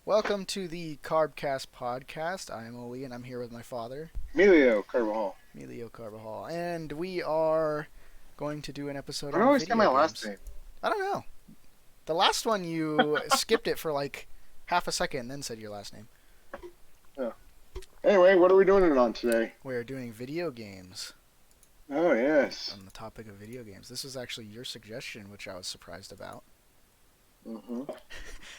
Welcome to the Carbcast podcast. I'm Oli, and I'm here with my father, Emilio Carvajal. Emilio Carbajal, and we are going to do an episode I on always say video my last games. name. I don't know. The last one you skipped it for like half a second, and then said your last name. Yeah. Anyway, what are we doing it on today? We're doing video games. Oh, yes. On the topic of video games, this was actually your suggestion, which I was surprised about. hmm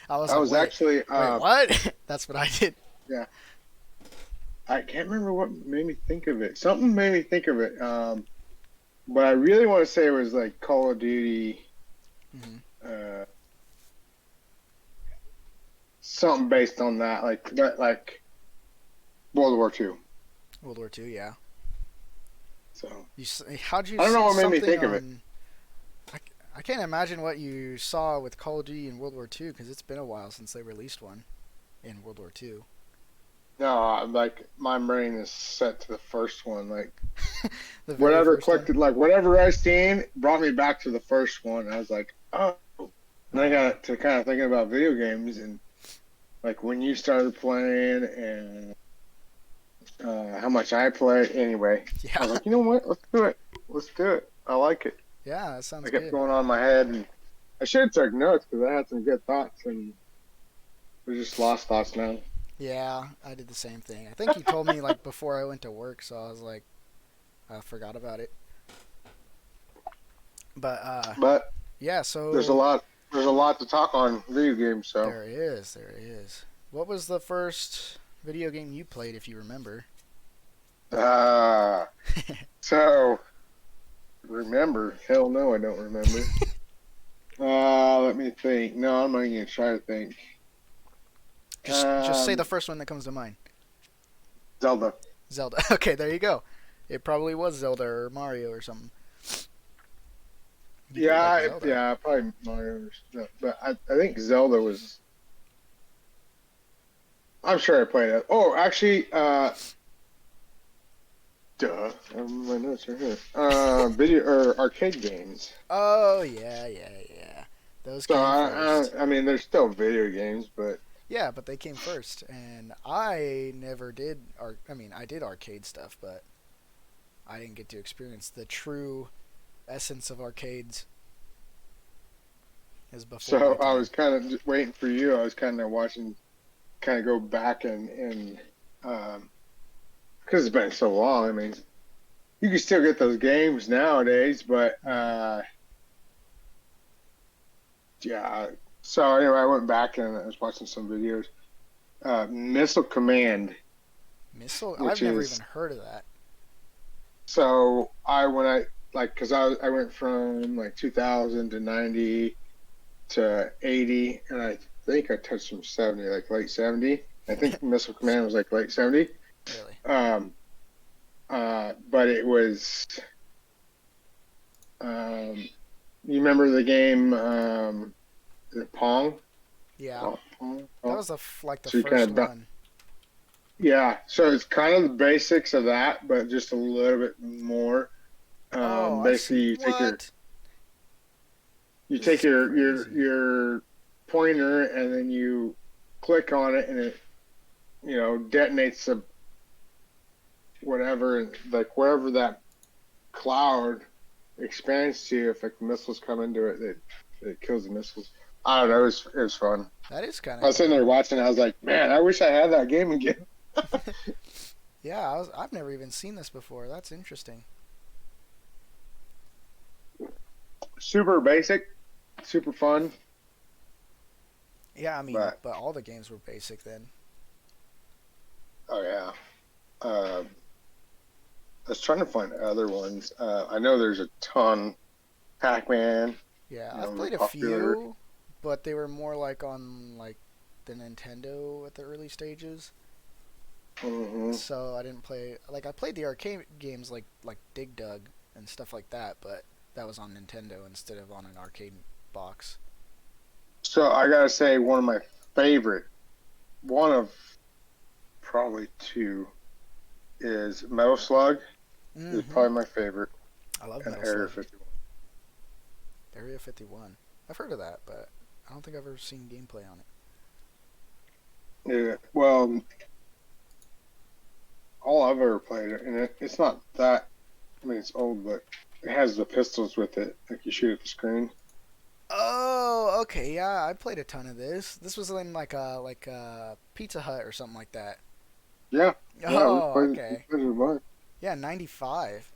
I was I like, was wait, actually, what? That's what I did. yeah. I can't remember what made me think of it. Something made me think of it. But I really want to say it was like Call of Duty, hmm uh, something based on that, like World War II. World War II, yeah. So How'd you I don't know see what made me something think of it. on? I can't imagine what you saw with Call of Duty in World War II because it's been a while since they released one in World War II. No, like my brain is set to the first one. Like The very whatever first one. clicked, like whatever I seen brought me back to the first one. I was like, oh. And I got to kind of thinking about video games and like when you started playing and how much I play. Anyway, I was Yeah, like, you know what? Let's do it. Let's do it. I like it. yeah, that I sounds kept good. going on in my head, and I should have took notes because I had some good thoughts, and they're just lost thoughts now. Yeah, I did the same thing. I think you told me like before I went to work, so I was like, I forgot about it. But But yeah. there's a So lot. There's a lot to talk on video games. So, there is. What was the first video game you played, if you remember? uh, so remember? Hell no, I don't remember. Let me think. No, I'm not even gonna try to think. Just say the Um, first one that comes to mind. Zelda. Zelda. Okay, there you go. It probably was Zelda or Mario or something. You did like Zelda. Yeah, probably Mario. But I think Zelda was. I'm sure I played it. Oh, actually, duh. My notes are here. Video or arcade games. Oh yeah. Those So came first. I mean, there's still video games, but Yeah, but they came first, and I never did. I mean, I did arcade stuff, but I didn't get to experience the true essence of arcades. Is before so my I was time. kind of just waiting for you. I was kind of watching, kind of go back and because it's been so long. I mean, you can still get those games nowadays, but hmm yeah. So anyway, I went back and I was watching some videos. Missile Command, Missile. I've which never even is heard of that. so I when I like because I went from like 2000 to 90 to 80, and I think I touched some 70, like late 70. I think Missile Command was like late 70. Really? Um, but it was you remember the game is it Pong? Yeah, Oh, Pong. that Oh. was like the So you kind first of done. one. Yeah, so it's kind of the basics of that, but just a little bit more. Oh, I Basically, see. What? you This take is crazy. your pointer and then you click on it, and it detonates a whatever, like wherever that cloud expands to. If like missiles come into it, it kills the missiles. I don't know. It was fun. That is kind I of was sitting cool. there watching. I was like, man, I wish I had that game again. Yeah, I've never even seen this before. That's interesting. Super basic, super fun, Yeah, I mean, but but all the games were basic then. oh yeah. I was trying to find other ones. I know there's a ton. Pac-Man, Yeah, you know, I've real played a popular. few, but they were more like on like the Nintendo at the early stages. hmm So I didn't play like I played the arcade games like Dig Dug and stuff like that, but that was on Nintendo instead of on an arcade box. So I gotta say, favorite, one of probably two, is Metal Slug. Is Mm-hmm. probably my favorite, I love and Metal Area Slug. 51. Area 51. I've heard of that, but I don't think I've ever seen gameplay on it. Yeah. Well, all I've ever played, and it's not that. I mean, it's old, but it has the pistols with it, like you shoot at the screen. Oh, okay, yeah, I played a ton of this. This was in like a Pizza Hut or something like that. Yeah, yeah, Oh, we okay. played it a bunch. Yeah, 95.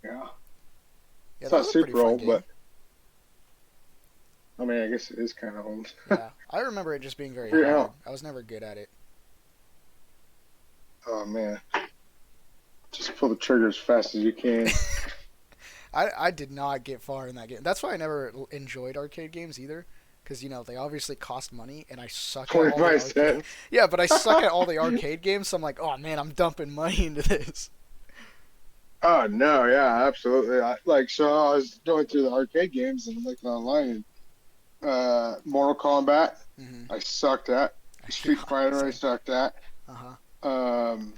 Yeah, Yeah, it's that not was a pretty super fun old, game. but I mean, I guess it is kind of old. Yeah, I remember it just being very Figure hard. out. I was never good at it. Oh man, just pull the trigger as fast as you can. I did not get far in that game. That's why I never enjoyed arcade games either. Because, they obviously cost money, and I suck at all the 25 arcade. cents. Yeah, but I suck at all the arcade games, so I'm like, oh man, I'm dumping money into this. Oh no, yeah, absolutely. So I was going through the arcade games and looking online, and Mortal Kombat, Hmm. I sucked at. Yeah, Street Fighter, I same. sucked at. Uh huh. Um,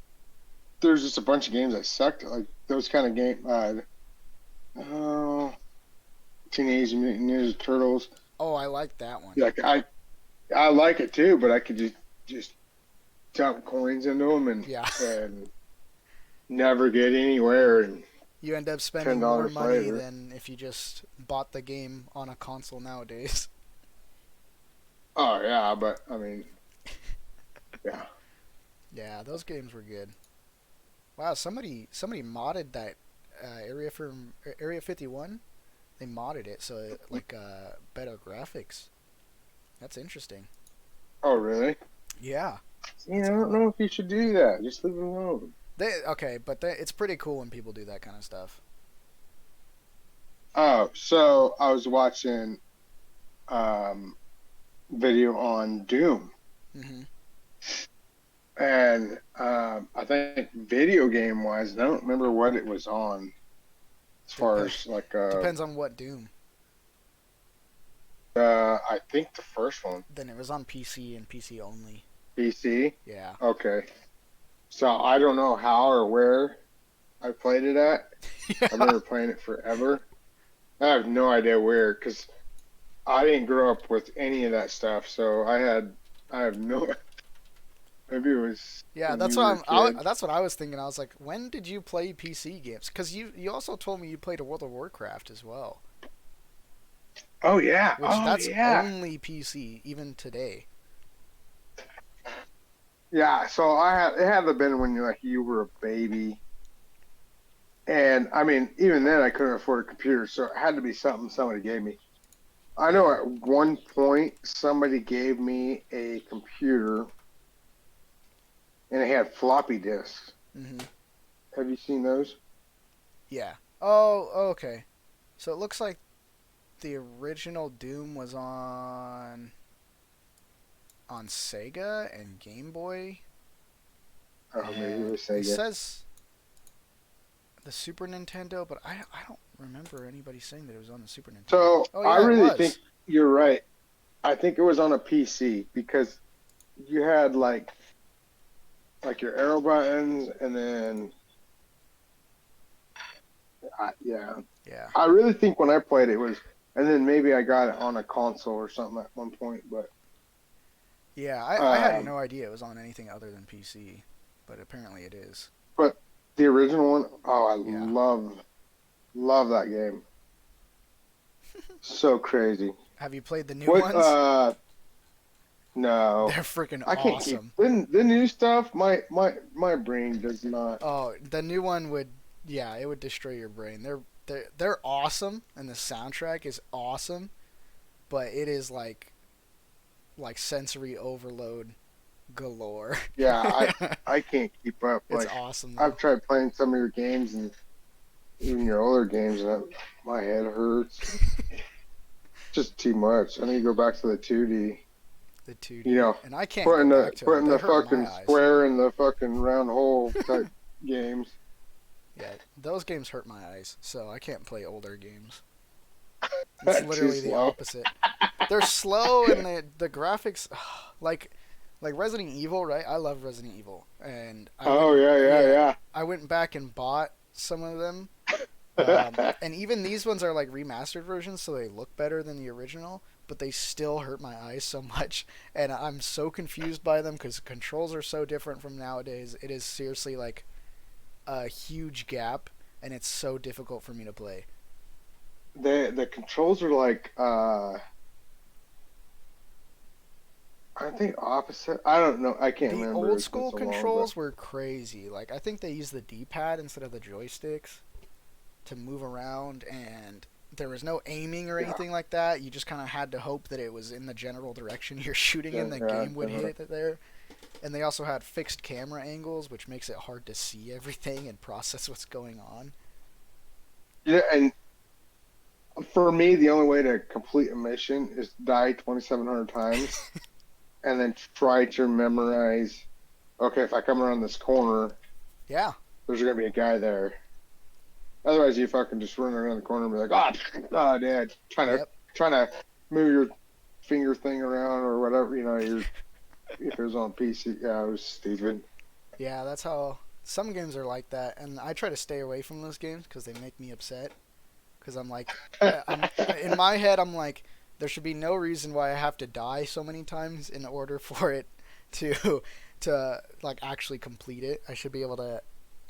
there's just a bunch of games I sucked at, like those kind of game. Oh, Teenage Mutant Ninja Turtles. Oh, I like that one. Like I like it too, but I could just dump coins into them Yeah. and never get anywhere. And You end up ten spending more dollars money later. than if you just bought the game on a console nowadays. Oh yeah, but I mean, yeah. Yeah, those games were good. Wow, somebody modded that Area 51. They modded it so better graphics. That's interesting. Oh really? Yeah, See, I that's don't cool. know if you should do that. Just leave it alone. It's pretty cool when people do that kind of stuff. Oh, so I was watching um video on Doom, Hmm. and I think video game wise, I don't remember what it was on as far Dep- as like Depends on what Doom. I think the first one Then it was on PC and PC only. PC. Yeah. Okay, so I don't know how or where I played it at. I Yeah. remember playing it forever. I have no idea where because I didn't grow up with any of that stuff, so I have no. Maybe it was Yeah, when you were a kid. that's what I was thinking. I was like, when did you play PC games? Because you also told me you played a World of Warcraft as well, Oh yeah, which oh that's yeah, only PC even today. yeah. So it had to have been when you were a baby, and I mean even then I couldn't afford a computer, so it had to be something somebody gave me. I know Yeah. at one point somebody gave me a computer and it had floppy disks. Hmm. Have you seen those? Yeah. Oh, okay. So it looks like the original Doom was on Sega and Game Boy, Oh, maybe it and was it Sega. says the Super Nintendo, but I don't remember anybody saying that it was on the Super Nintendo. So Oh I yeah, it really think was. you're right. I think it was on a PC because you had like your arrow buttons, and then yeah, Yeah. I really think when I played it was, and then maybe I got it on a console or something at one point. But Yeah, I had um, no idea it was on anything other than PC, but apparently it is. but the original one, oh, I Yeah. love that game. So crazy. Have you played the new What? ones? No, They're freaking I can't keep awesome. the new stuff. My brain does not. Oh, the new one would, yeah, it would destroy your brain. They're awesome, and the soundtrack is awesome, but it is like sensory overload galore. Yeah, I can't keep up. It's Like awesome I've though. tried playing some of your games and even your older games, and my head hurts. Just too much. I need to go back to the 2D. The You 2D, know, and I can't go back to them. putting They the hurt my fucking eyes. square in the fucking round hole type games. Yeah, those games hurt my eyes, so I can't play older games. It's Too literally the slow. opposite. They're slow and the graphics like Resident Evil, right? I love Resident Evil, and Oh yeah, I went back and bought some of them. yeah. And even these ones are like remastered versions, so they look better than the original. but they still hurt my eyes so much, and I'm so confused by them because the controls are so different from nowadays. It is seriously like a huge gap, and it's so difficult for me to play. The controls are like I think opposite. I don't know. I can't The remember. old It's been school so long, but controls were crazy. Like I think they used the D-pad instead of the joysticks to move around, and there was no aiming or yeah, anything like that. You just kind of had to hope that it was in the general direction you're shooting in, the yeah, game would hit it there. And they also had fixed camera angles, which makes it hard to see everything and process what's going on. yeah. And for me, the only way to complete a mission is die 2,700 times and then try to memorize. Okay, if I come around this corner, Yeah. there's gonna be a guy there. Otherwise, you fucking just run around the corner and be like, oh, dad, Yep. trying to move your finger thing around or whatever. If it was on PC, yeah, it was stupid. Yeah, that's how some games are like that, and I try to stay away from those games because they make me upset. Because I'm like, I'm in my head, I'm like, there should be no reason why I have to die so many times in order for it to to like actually complete it. I should be able to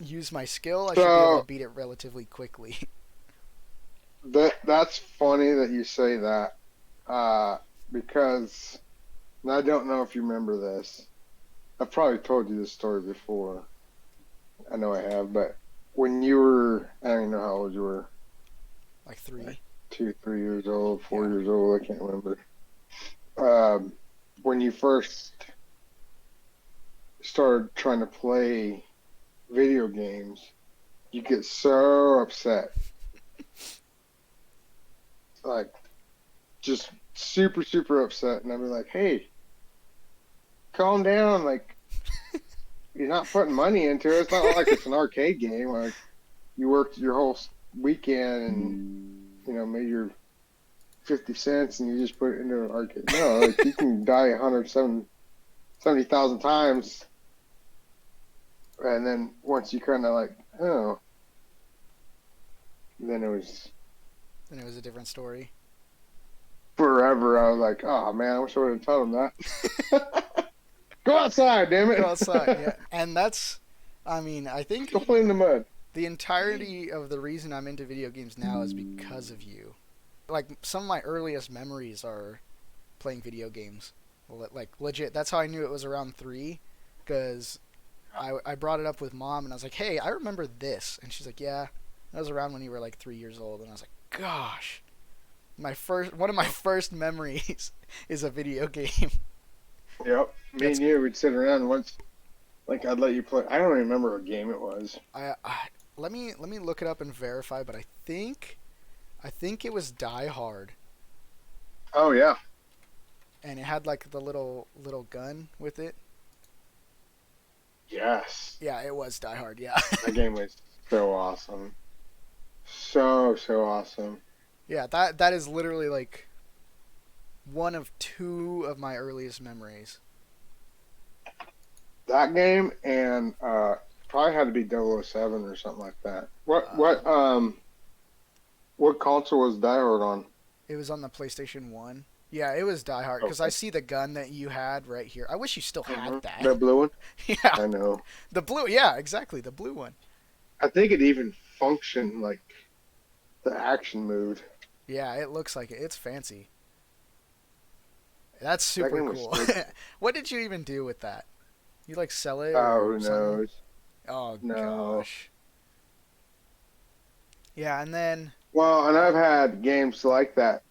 use my skill. I should be able to So beat it relatively quickly. that's funny that you say that, because and I don't know if you remember this. I've probably told you this story before. I know I have, but when you were, I don't even know how old you were, Like like 3. 2, 3 years old, four Yeah. years old, I can't remember. Um, when you first started trying to play video games, you get so upset, like just super, super upset, and I'd be like, "Hey, calm down! Like you're not putting money into it. It's not like it's an arcade game. Like you worked your whole weekend and made your 50 cents, and you just put it into an arcade. No, like you can die 170,000 times, and then once you kind of like, oh, then it was Then it was a different story. forever. I was like, oh man, I wish I would have told him that. Go outside, damn Go it. outside. Yeah, and that's, I mean, I think Go play in the mud. the entirety of the reason I'm into video games now is because of you. Like some of my earliest memories are playing video games. Like legit, that's how I knew it was around 3, because I brought it up with mom and I was like, hey, I remember this, and she's like, yeah, that was around when you were like 3 years old, and I was like, gosh, one of my first memories is a video game. Yep. Me That's and you would sit around and once, like, I'd let you play. I don't even remember what game it was. I let me look it up and verify, but I think it was Die Hard, Oh yeah. and it had like the little gun with it. Yes. Yeah, it was Die Hard. Yeah. That game was so awesome. So, so awesome. Yeah, that is literally like one of two of my earliest memories. That game and probably had to be 007 or something like that. What Uh, what um what console was Die Hard on? it was on the PlayStation 1. Yeah, it was Die Hard because I Okay. see the gun that you had right here. I wish you still had that. The blue one? Yeah, I know. the blue. Yeah, exactly, the blue one. I think it even functioned like the action mode. Yeah, it looks like it. It's fancy. That's That super game was cool. so What did you even do with that? You like sell it oh, or who something? knows? Oh No. gosh. Yeah, and then Well, and I've had games like that.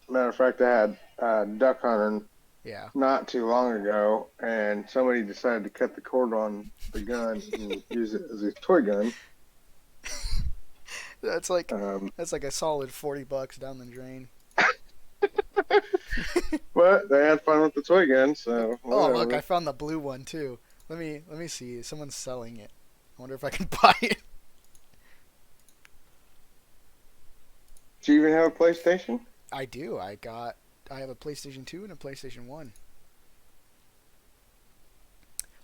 Matter of fact, I had duck hunting yeah, not too long ago, and somebody decided to cut the cord on the gun and use it as a toy gun. that's like Um, that's like a solid $40 down the drain. but they had fun with the toy gun, so Oh, look, I whatever. found the blue one too. Let me see. Someone's selling it. I wonder if I can buy it. Do you even have a PlayStation? I do. I have a PlayStation 2 and a PlayStation 1.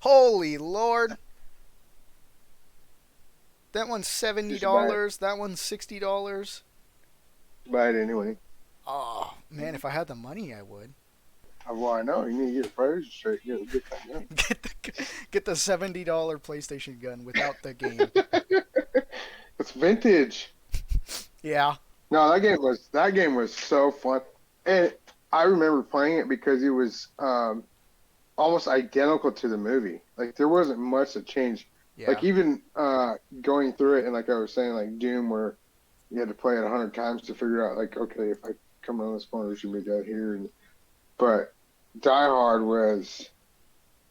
Holy Lord. That one's You should buy it. $70. That one's $60. Buy it anyway. Oh, Man, if I had the money, I would Well, I know you need to get your priorities straight. Get that gun. get the $70 PlayStation gun without the game. It's vintage. Yeah, No, that game was so fun, and I remember playing it because it was almost identical to the movie. Like there wasn't much that changed. yeah, Like even going through it, and like I was saying, like Doom, where you had to play it 100 times to figure out, like, okay, if I come around this corner, there should be that here. But Die Hard was,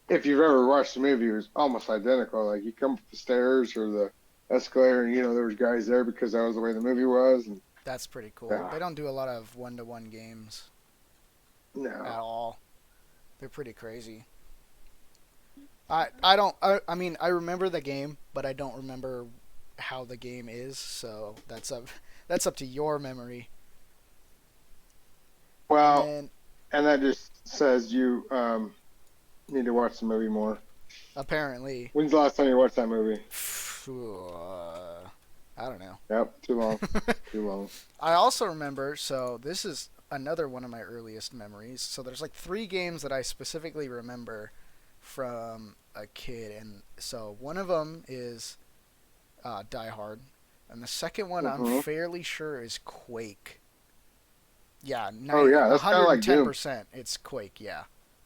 if you've ever watched the movie, it was almost identical. Like you come up the stairs or the escalator, and there was guys there because that was the way the movie was. And that's pretty cool. yeah, They don't do a lot of one-to-one games no. at all. They're pretty crazy. I don't I mean I remember the game, but I don't remember how the game is. So that's up to your memory. And Well, then and that just says you need to watch the movie more. apparently, When's the last time you watched that movie? I don't know. Yep, too long. Too long. I also remember. So this is another one of my earliest memories. So there's like three games that I specifically remember from a kid, and so one of them is Die Hard, and the second one I'm Hmm. fairly sure is Quake. Yeah, Oh yeah, that's kind of like Doom. 110%. It's Quake. Yeah,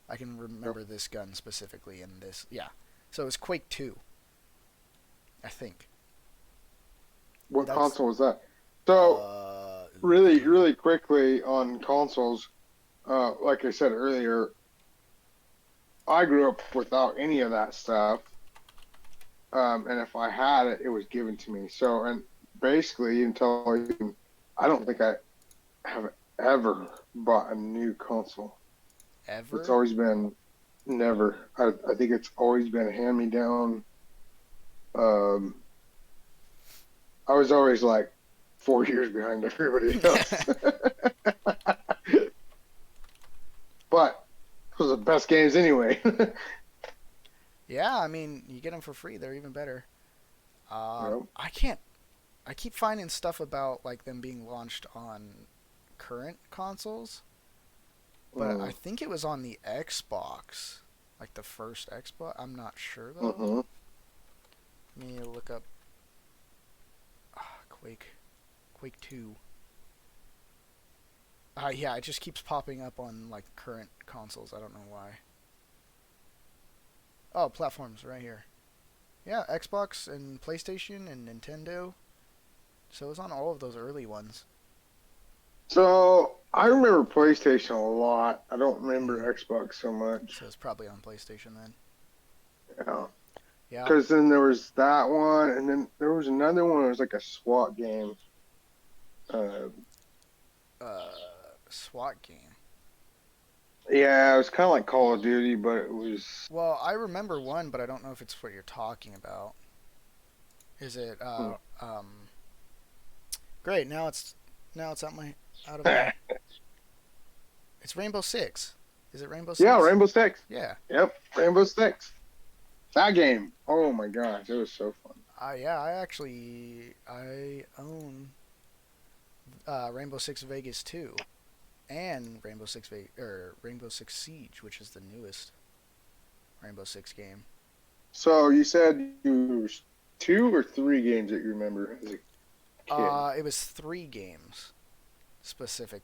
I can Yep. remember this gun specifically in this. Yeah, so it's Quake 2, I think. What That's console was that? So really, ooh. really quickly on consoles, like I said earlier, I grew up without any of that stuff. And if I had it, it was given to me. So, and basically, I don't think I have ever bought a new console. It's Ever. always been never. I think it's always been hand me down. Um, I was always like 4 years behind everybody else. But those are the best games anyway. Yeah, I mean, you get them for free. They're even better. Yep. I can't. I keep finding stuff about like them being launched on current consoles, but I Mm, think it was on the Xbox, like the first Xbox. I'm not sure though. mm-hmm. Let me look up Quake, Quake 2. Yeah, it just keeps popping up on like current consoles. I don't know why. Oh, platforms right here. Yeah, Xbox and PlayStation and Nintendo. So it was on all of those early ones. So I remember PlayStation a lot. I don't Hmm. remember Xbox so much. So it's probably on PlayStation then. Yeah. Yeah. Because then there was that one, and then there was another one. It was like a SWAT game. Uh, Uh, SWAT game. yeah, it was kind of like Call of Duty, but it was. Well, I remember one, but I don't know if it's what you're talking about. Is it Hmm. great, now it's out of my it's Rainbow Six. Is it Rainbow Yeah, Six? Rainbow Six. Yeah. Yep, Rainbow Six. That game. Oh my gosh, it was so fun. Yeah, I own Rainbow Six Vegas 2 and Rainbow Six Siege, which is the newest Rainbow Six game. So you said you was 2 or 3 games that you remember as a kid. It was 3 games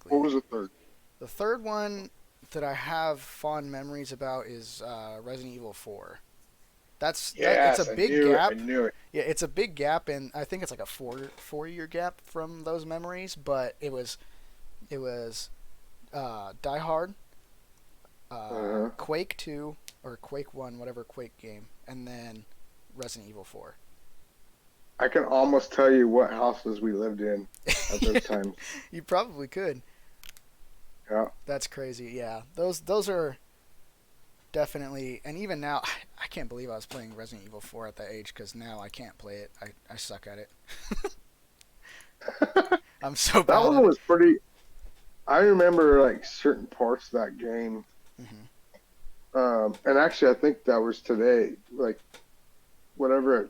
What specifically. was the third? The third one that I have fond memories about is Resident Evil 4. It's a Yes, I big knew it. I gap. knew it. Yeah, it's a big gap, and I think it's like a four year gap from those memories. But it was Die Hard, Uh-huh. Quake 2 or Quake 1, whatever Quake game, and then Resident Evil 4. I can almost tell you what houses we lived in at those times. You probably could. Yeah. That's crazy. Yeah, those are definitely, and even now, I can't believe I was playing Resident Evil 4 at that age because now I can't play it. I suck at it. I'm so That bad one at it. was pretty. I remember like certain parts of that game. Hmm. And actually, I think that was today. Like whatever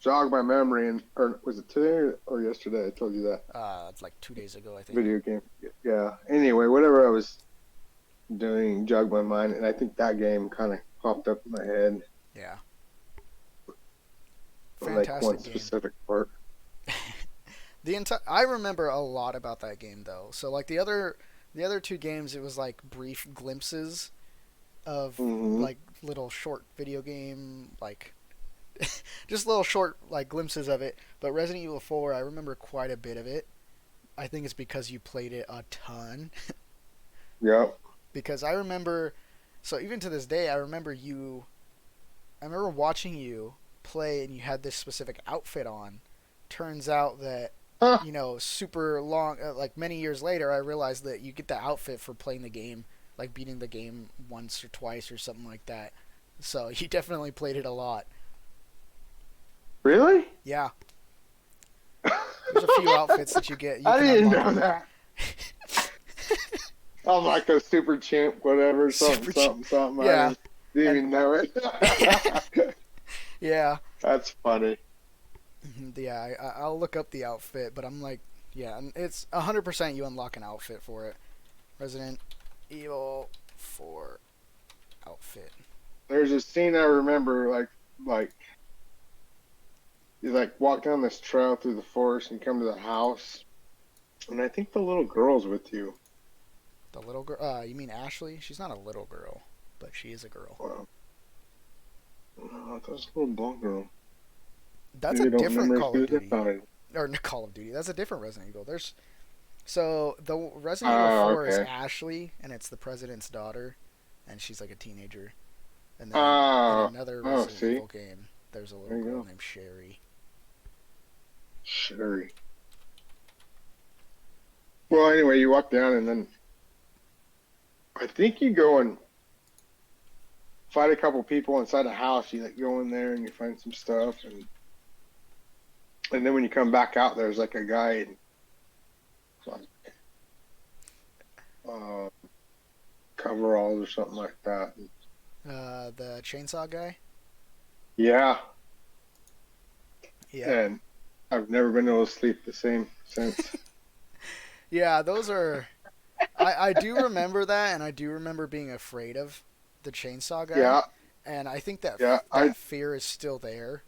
jog my memory, and or was it today or yesterday? I told you that It's like 2 days ago, I think. video game. Yeah. Anyway, whatever I was doing jogged my mind, and I think that game kind of popped up in my head, Yeah, like one fantastic game. specific part. I remember a lot about that game though. So like the other two games, it was like brief glimpses of Hmm. like little short video game like just little short like glimpses of it. But Resident Evil 4, I remember quite a bit of it. I think it's because you played it a ton. Yep. Because I remember, so even to this day, I remember you. I remember watching you play, and you had this specific outfit on. Turns out that Huh. super long, like many years later, I realized that you get the outfit for playing the game, like beating the game once or twice or something like that. So you definitely played it a lot. Really? Yeah, there's a few outfits that you I can didn't unlock know in that. I'm like a super champ, whatever, something, Super. something, something. I Yeah, didn't and even know it. yeah, That's funny. yeah. I'll look up the outfit, but I'm like, yeah, and it's 100% you unlock an outfit for it. Resident Evil 4 outfit. There's a scene I remember, like you like walk down this trail through the forest and come to the house, and I think the little girl's with you. The little girl. You mean Ashley? She's not a little girl, but she is a girl. Well, no, that's a little blonde girl. That's a Maybe I don't different remember as Call of good as I Duty, thought. or Call of Duty. That's a different Resident Evil. So the Resident Evil Oh, 4 is okay. Ashley, and it's the president's daughter, and she's like a teenager. And then in Oh, another oh, Resident see, Evil game, there's a little there you girl go. named Sherry. Sherry. Yeah. Well, anyway, you walk down, and then I think you go and fight a couple people inside a house. You like go in there and you find some stuff, and then when you come back out, there's like a guy in uh, coveralls or something like that. The chainsaw guy. Yeah, Yep. and I've never been able to sleep the same since. Yeah, those are. I do remember that, and I do remember being afraid of the chainsaw guy, Yeah, and I think that yeah. I that fear is still there.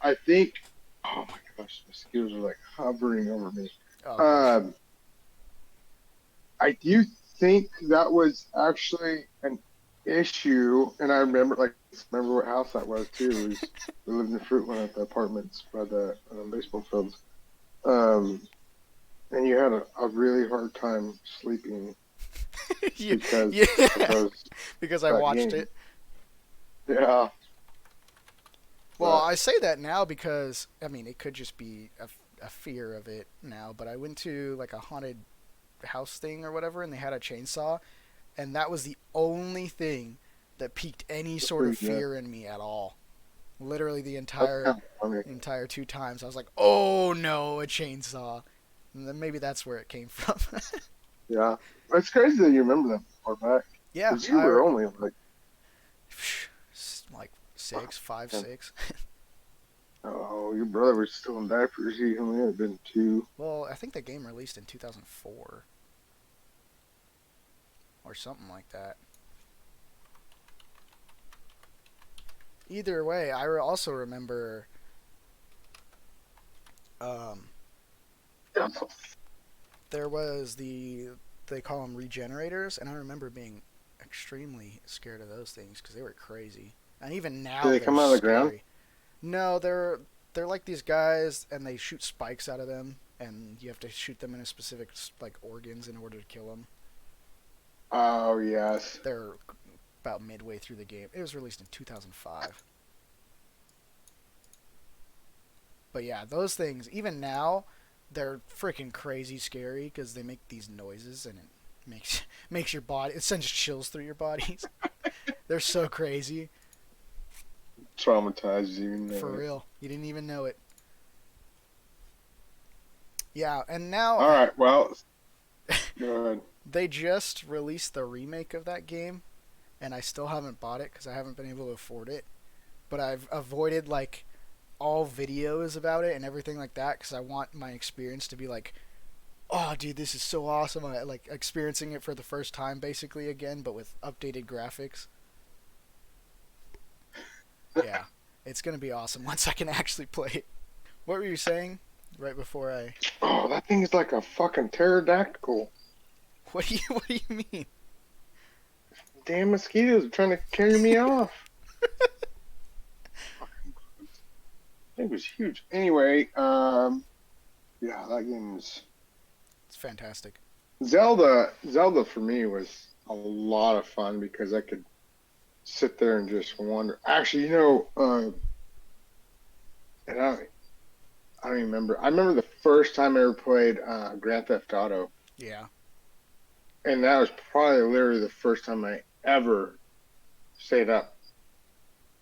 I think. Oh my gosh, the mosquitoes are like hovering over me. Oh gosh. Um, I do think that was actually an issue, and I remember what house that was too. It was we lived in Fruitland at the apartments by the baseball fields, um, and you had a really hard time sleeping yeah, because of yeah, those because I that watched game. it. Yeah, Well, but I say that now because I mean it could just be a fear of it now. But I went to like a haunted house thing or whatever, and they had a chainsaw, and that was the only thing that piqued any it's sort of pretty good. fear in me at all. Literally the That's entire kind of funny. entire two times, I was like, "Oh no, a chainsaw!" And then maybe that's where it came from. Yeah, it's crazy that you remember that far back Yeah, because you I were only like, like six, five, man, 6. oh, your brother was still in diapers. He only had been two. Well, I think the game released in 2004 or something like that. Either way, I also remember um, there was they call them regenerators, and I remember being extremely scared of those things because they were crazy. And even Did now they they're come out of the ground? scary. No, they're like these guys, and they shoot spikes out of them, and you have to shoot them in a specific like organs in order to kill them. Oh yes. They're about midway through the game. It was released in 2005. But yeah, those things, even now, they're freaking crazy scary because they make these noises and it makes makes your body. It sends chills through your bodies. They're so crazy. Traumatized you. For Know it. real. You didn't even know it. Yeah, and All now right. Well, go ahead. they just released the remake of that game, and I still haven't bought it because I haven't been able to afford it. But I've avoided like all videos about it and everything like that because I want my experience to be like, oh, dude, this is so awesome. I like experiencing it for the first time basically again, but with updated graphics. Yeah, it's gonna be awesome once I can actually play it. What were you saying right before I? Oh, that thing is like a fucking pterodactyl. What do you mean? Damn mosquitoes are trying to carry me off. It was huge. Anyway, yeah, that game was It's fantastic. Zelda. Zelda for me was a lot of fun because I could sit there and just wonder. Actually, and I don't even remember. I remember the first time I ever played Grand Theft Auto, Yeah. and that was probably literally the first time I ever stayed up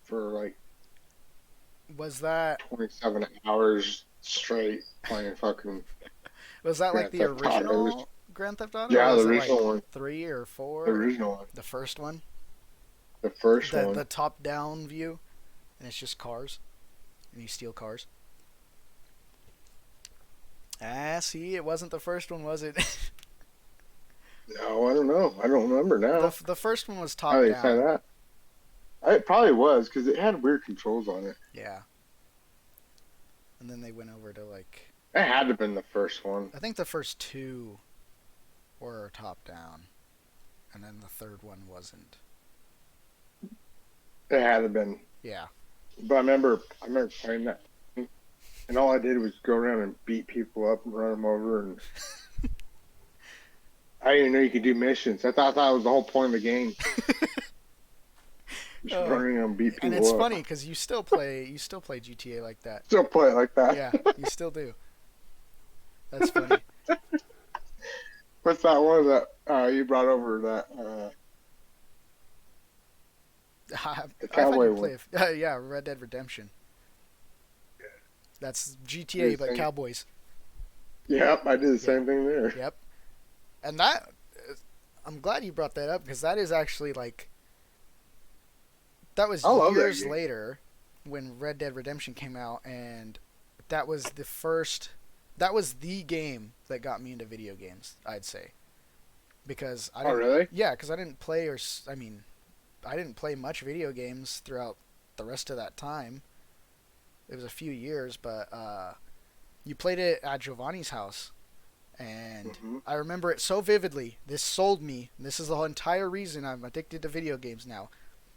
for like Was that 27 hours straight playing fucking was that like Grand the Theft Auto. original Grand Theft Auto, or Yeah, the was it like original one. 3 or 4? The Or original one. the first one, The first the one. top down view, and it's just cars, and you steal cars. Ah, see, it wasn't the first one, was it? No, I don't know. I don't remember now. The first one was How top they say down. that? It probably was because it had weird controls on it. Yeah, and then they went over to like It had to have been the first one. I think the first two were top down, and then the third one wasn't. It had to have been. Yeah. But I remember playing that, and all I did was go around and beat people up and run them over, and I didn't even know you could do missions. I thought that was the whole point of the game. Just Oh, running around and beat and it's people up. funny because you still play GTA like that. Still play it like that. Yeah, you still do. That's funny. What's that one that you brought over? The I've had you cowboy play. one. Yeah, Red Dead Redemption. That's GTA, You're but saying- cowboys. Yep, I did the Yeah. same thing there. Yep. And that, I'm glad you brought that up because that is actually like, that was I love that years game. later when Red Dead Redemption came out, and that was the first, that was the game that got me into video games, I'd say. Because I Oh, didn't, really? yeah, because I didn't play, I mean, I didn't play much video games throughout the rest of that time. It was a few years, but you played it at Giovanni's house, and Hmm. I remember it so vividly. This sold me. This is the whole entire reason I'm addicted to video games now.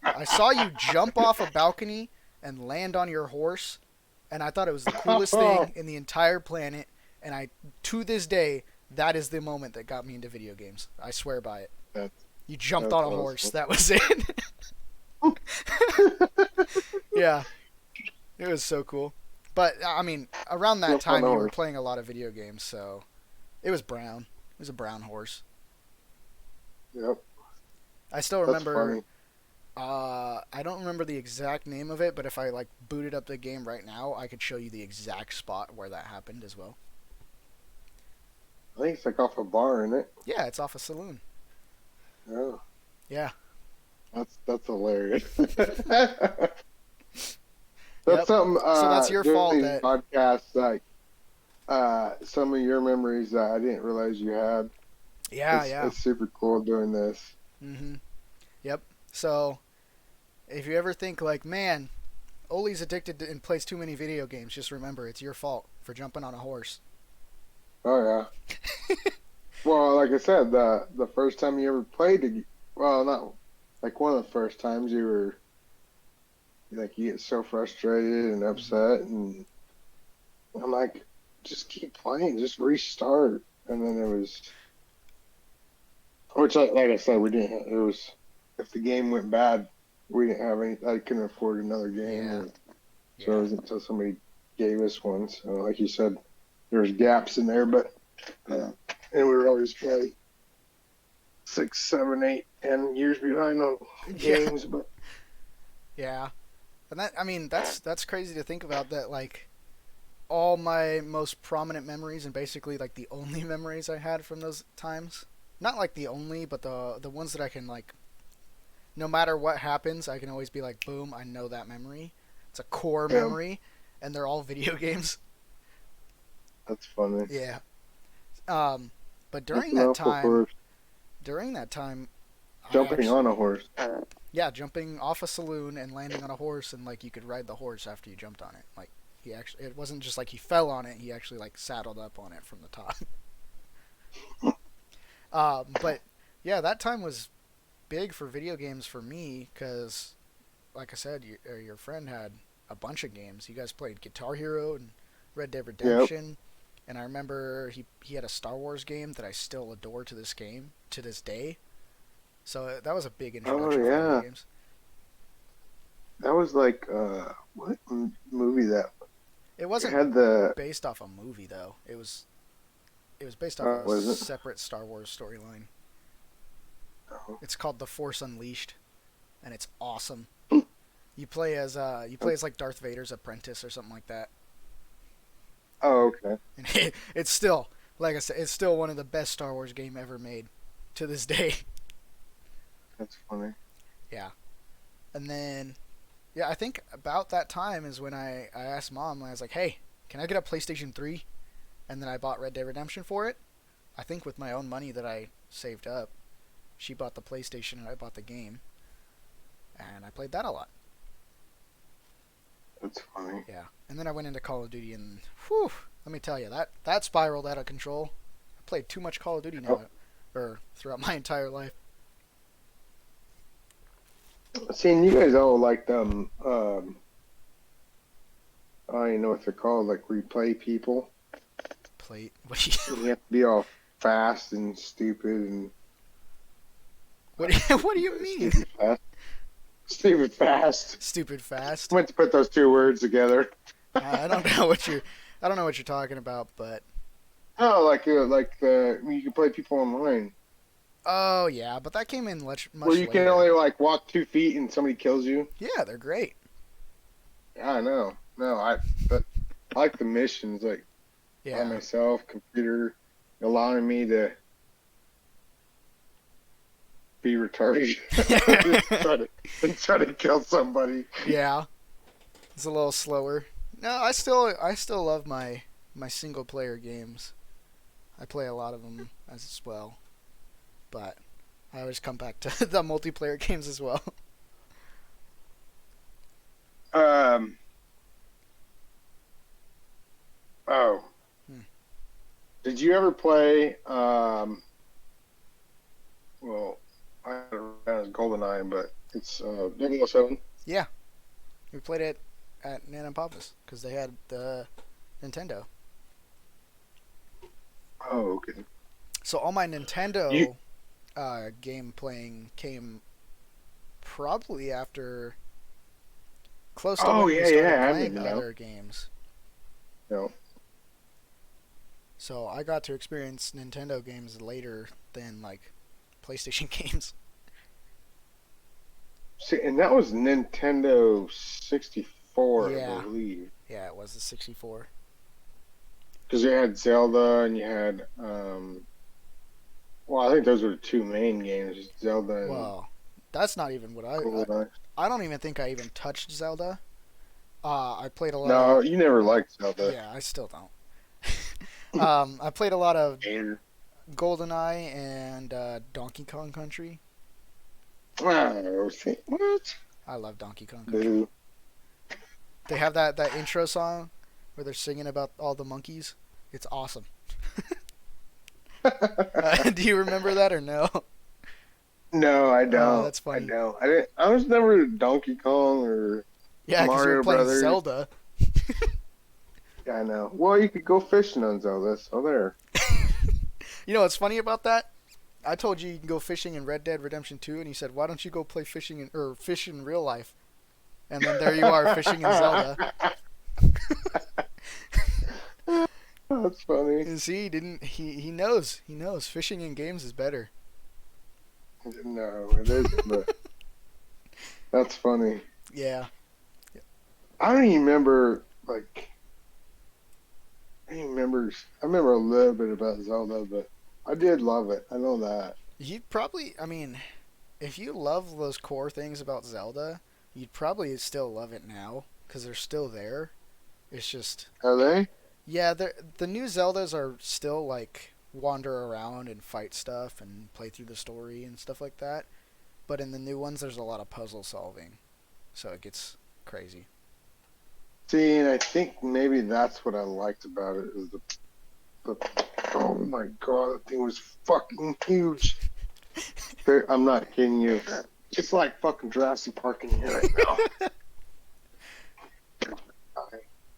I saw you jump off a balcony and land on your horse, and I thought it was the coolest thing in the entire planet. And to this day, that is the moment that got me into video games. I swear by it. That's, You jumped that's on a awesome. horse. That was it. Yeah, it was so cool. But I mean, around that Jump on time, the you were horse. playing a lot of video games, so it was brown. It was a brown horse. Yep, I still that's remember. funny. I don't remember the exact name of it, but if I like booted up the game right now, I could show you the exact spot where that happened as well. I think it's like off a bar, isn't it? Yeah, it's off a saloon. Yeah, Yeah. that's hilarious. That's Yep. something. So that's your Doing fault these that. podcasts, like some of your memories that I didn't realize you had. Yeah, yeah. It's super cool doing this. Mhm. Yep. So, if you ever think like, man, Oli's addicted to, and plays too many video games, just remember it's your fault for jumping on a horse. Oh yeah. Well, like I said, the first time you ever played well, not like one of the first times you were like you get so frustrated and upset, and I'm like, just keep playing, just restart, and then it was, which like I said, we didn't. It was if the game went bad, we didn't have any. I couldn't afford another game, Yeah. so it was until somebody gave us one. So like you said, there's gaps in there, but and we were always probably 6, 7, 8, 10 years behind on Yeah. games, but Yeah. And that, I mean, that's crazy to think about that, like, all my most prominent memories and basically, like, the only memories I had from those times, not, like, the only, but the ones that I can, like, no matter what happens, I can always be like, boom, I know that memory. It's a core Yeah. memory. and they're all video games. That's funny. Yeah. Um, but Jumping off a horse. during that time, I Jumping on a actually, horse. yeah, jumping off a saloon and landing on a horse, and like you could ride the horse after you jumped on it. Like he actually, it wasn't just like he fell on it; he actually like saddled up on it from the top. But yeah, that time was big for video games for me because, like I said, your friend had a bunch of games. You guys played Guitar Hero and Red Dead Yep. Redemption, and I remember he had a Star Wars game that I still adore to this day. So that was a big Oh introduction for video yeah. games. That was like what movie that It it wasn't had the based off a movie though. It was based off a was it? separate Star Wars storyline. Oh. It's called The Force Unleashed, and it's awesome. You play as like Darth Vader's apprentice or something like that. Oh, okay. And it's still, like I said, it's still one of the best Star Wars game ever made to this day. That's funny. Yeah. And then, yeah, I think about that time is when I asked mom, I was like, hey, can I get a PlayStation 3? And then I bought Red Dead Redemption for it. I think with my own money that I saved up. She bought the PlayStation and I bought the game. And I played that a lot. That's funny. Yeah. And then I went into Call of Duty and, whew, let me tell you, that spiraled out of control. I played too much Call of Duty now, Oh, or throughout my entire life. seeing you guys all like them. I don't even know what they're called. Like replay people. Played, what do you, You have to be all fast and stupid and what do you mean? stupid fast. Stupid fast. Stupid fast? I meant to put those two words together. I don't I don't know what you're talking about, but Oh, you can play people online oh yeah, but that came in where much you can later. only like walk 2 feet and somebody kills you. Yeah, they're great. Yeah, I know. No, but I like the missions like by Yeah. myself, computer allowing me to be retarded and try to kill somebody. Yeah. It's a little slower. No, I still love my single player games. I play a lot of them as well, but I always come back to the multiplayer games as well. Um. Oh, Hmm. did you ever play? Well, I don't know it's GoldenEye, but it's 007. Yeah, we played it at Nan and Papa's because they had the Nintendo. Oh, okay. So all my You. Nintendo game playing came probably after close to Oh when we yeah, started yeah. I playing remember now. other games. No. So I got to experience Nintendo games later than like PlayStation games. See, and that was Nintendo 64, I Yeah, believe, yeah, it was the 64. because you had Zelda and you had Well, I think those were the two main games, Zelda and Well, that's not even what GoldenEye. I don't even think I even touched Zelda. I played a lot No, of you never liked Zelda. yeah, I still don't. I played a lot of Hater. GoldenEye and Donkey Kong Country. Oh, see, what? I love Donkey Kong Country. Boo. They have that intro song where they're singing about all the monkeys. It's awesome. Do you remember that or no? No, I Oh, don't. that's I funny. don't. I didn't. I was never Donkey Kong or Yeah, because you were Mario playing Brothers. Zelda. Yeah, I know. Well, you could go fishing on Zelda. So there. You know what's funny about that? I told you you can go fishing in Red Dead Redemption 2, and you said, "Why don't you go play fishing or fish in real life?" And then there you are fishing in Zelda. That's funny. And see, he knows fishing in games is better. No, it isn't. But that's funny. Yeah. I don't even remember. Like, I don't even remember. I remember a little bit about Zelda, but I did love it. I know that. You'd probably, I mean, if you love those core things about Zelda, you'd probably still love it now because they're still there. It's just Are they? yeah, the new Zeldas are still like wander around and fight stuff and play through the story and stuff like that. But in the new ones, there's a lot of puzzle solving, so it gets crazy. See, and I think maybe that's what I liked about it is the oh my god, that thing was fucking huge. I'm not kidding you. It's like fucking Jurassic Park in here right now.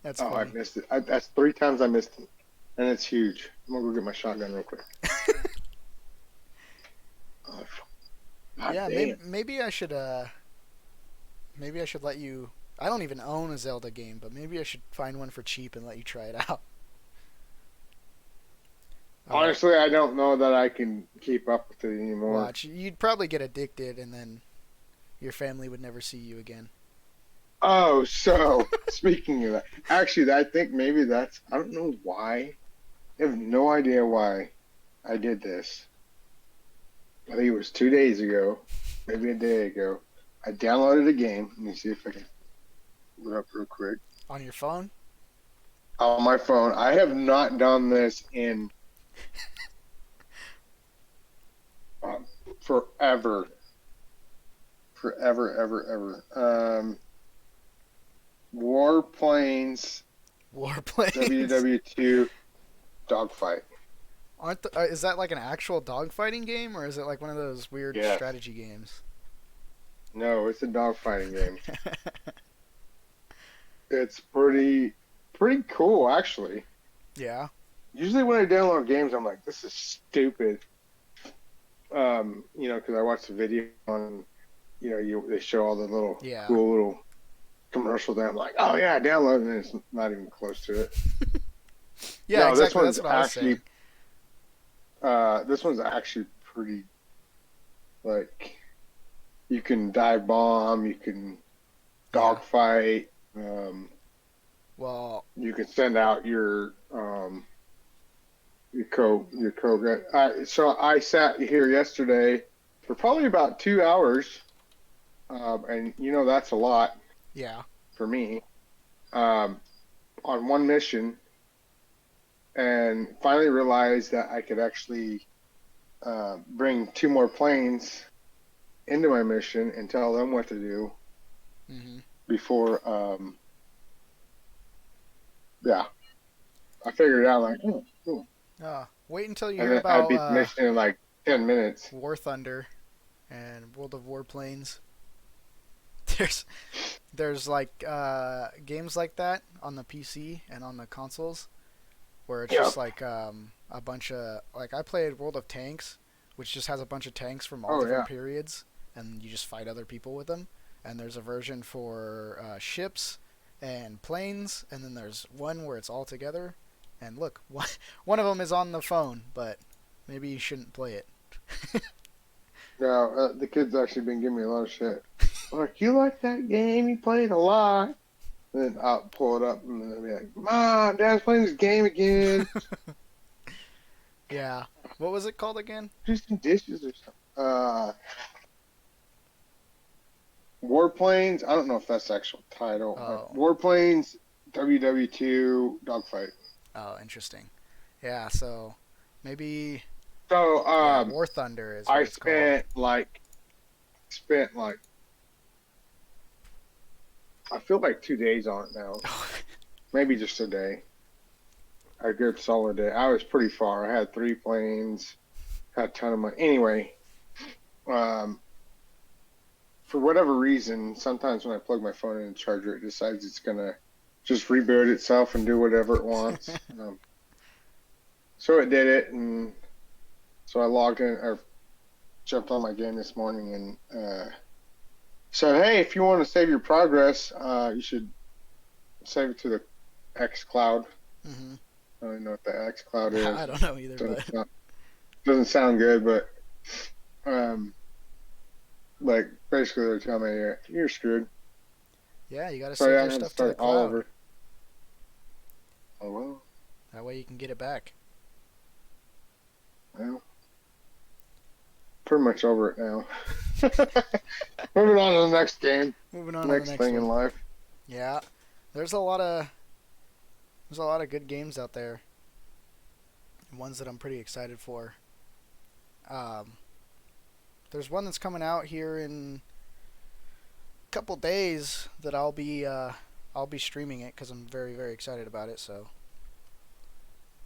That's Oh, I funny. missed it. That's 3 times I missed it, and it's huge. I'm gonna go get my shotgun real quick. Oh, god Yeah, maybe damn. maybe I should let you. I don't even own a Zelda game, but maybe I should find one for cheap and let you try it out. Uh, Honestly, I don't know that I can keep up with it anymore. Watch. You'd probably get addicted, and then your family would never see you again. Oh, so speaking of that, actually, I think maybe that's, I don't know why. I have no idea why I did this. I think it was 2 days ago, maybe a day ago. I downloaded a game. Let me see if I can look it up real quick. On your phone? On my phone. I have not done this in um, forever. Forever, ever, ever. Warplanes Warplanes. WW2 Dogfight. Is that like an actual dogfighting game, or is it like one of those weird Yes. strategy games? No, it's a dogfighting game. It's pretty cool actually. Yeah. Usually when I download games, I'm like, this is stupid. Because I watch the video on, they show all the little Yeah. cool little commercials. And I'm like, oh yeah, download, and it's not even close to it. Yeah, No, exactly. That's what I was saying. this one's actually pretty like you can dive bomb, you can Yeah. dogfight, Well, you can send out your co guy. So I sat here yesterday for probably about 2 hours, and that's a lot yeah. for me, um, on one mission, and finally realized that I could actually bring 2 more planes into my mission and tell them what to do Hmm. before. Yeah, I figured it out like, oh. Wait until you And hear then I about beat the mission in like 10 minutes. War Thunder and World of Warplanes. There's there's like games like that on the PC and on the consoles where it's just Yep. like a bunch of like I played World of Tanks, which just has a bunch of tanks from all Oh different yeah. periods, and you just fight other people with them. And there's a version for ships and planes, and then there's one where it's all together. And look, one of them is on the phone, but maybe you shouldn't play it. Now the kids actually been giving me a lot of shit. Like, you like that game? You played a lot. And then I'll pull it up and then they'll be like, Mom, Dad's playing this game again. Yeah. What was it called again? Do some dishes or something. Warplanes. I don't know if that's the actual title. Oh, Warplanes WW2 Dogfight. oh, interesting. Yeah, so maybe So yeah, War Thunder is what I it's called. spent like I feel like 2 days on it now. Maybe just a day. A good solid day. I was pretty far. I had 3 planes, had a ton of money. Anyway, um, for whatever reason, sometimes when I plug my phone in and charger, it decides it's gonna just reboot itself and do whatever it wants. So it did it, and so I logged in or jumped on my game this morning and said, "Hey, if you want to save your progress, you should save it to the X Cloud." Hmm. I don't know what the X Cloud I is. don't know either, Doesn't but sound, doesn't sound good, but um, like basically they're telling me you're screwed. yeah, you got to So save yeah, your I had to stuff to the start all cloud. over. Oh well, That way you can get it back. well, pretty much over it now. Moving on to the next game, Moving on to the next next thing in one. life. Yeah, there's a lot of There's a lot of good games out there, and ones that I'm pretty excited for. Um, there's one that's coming out here in a couple days that I'll be streaming it because I'm very very excited about it. So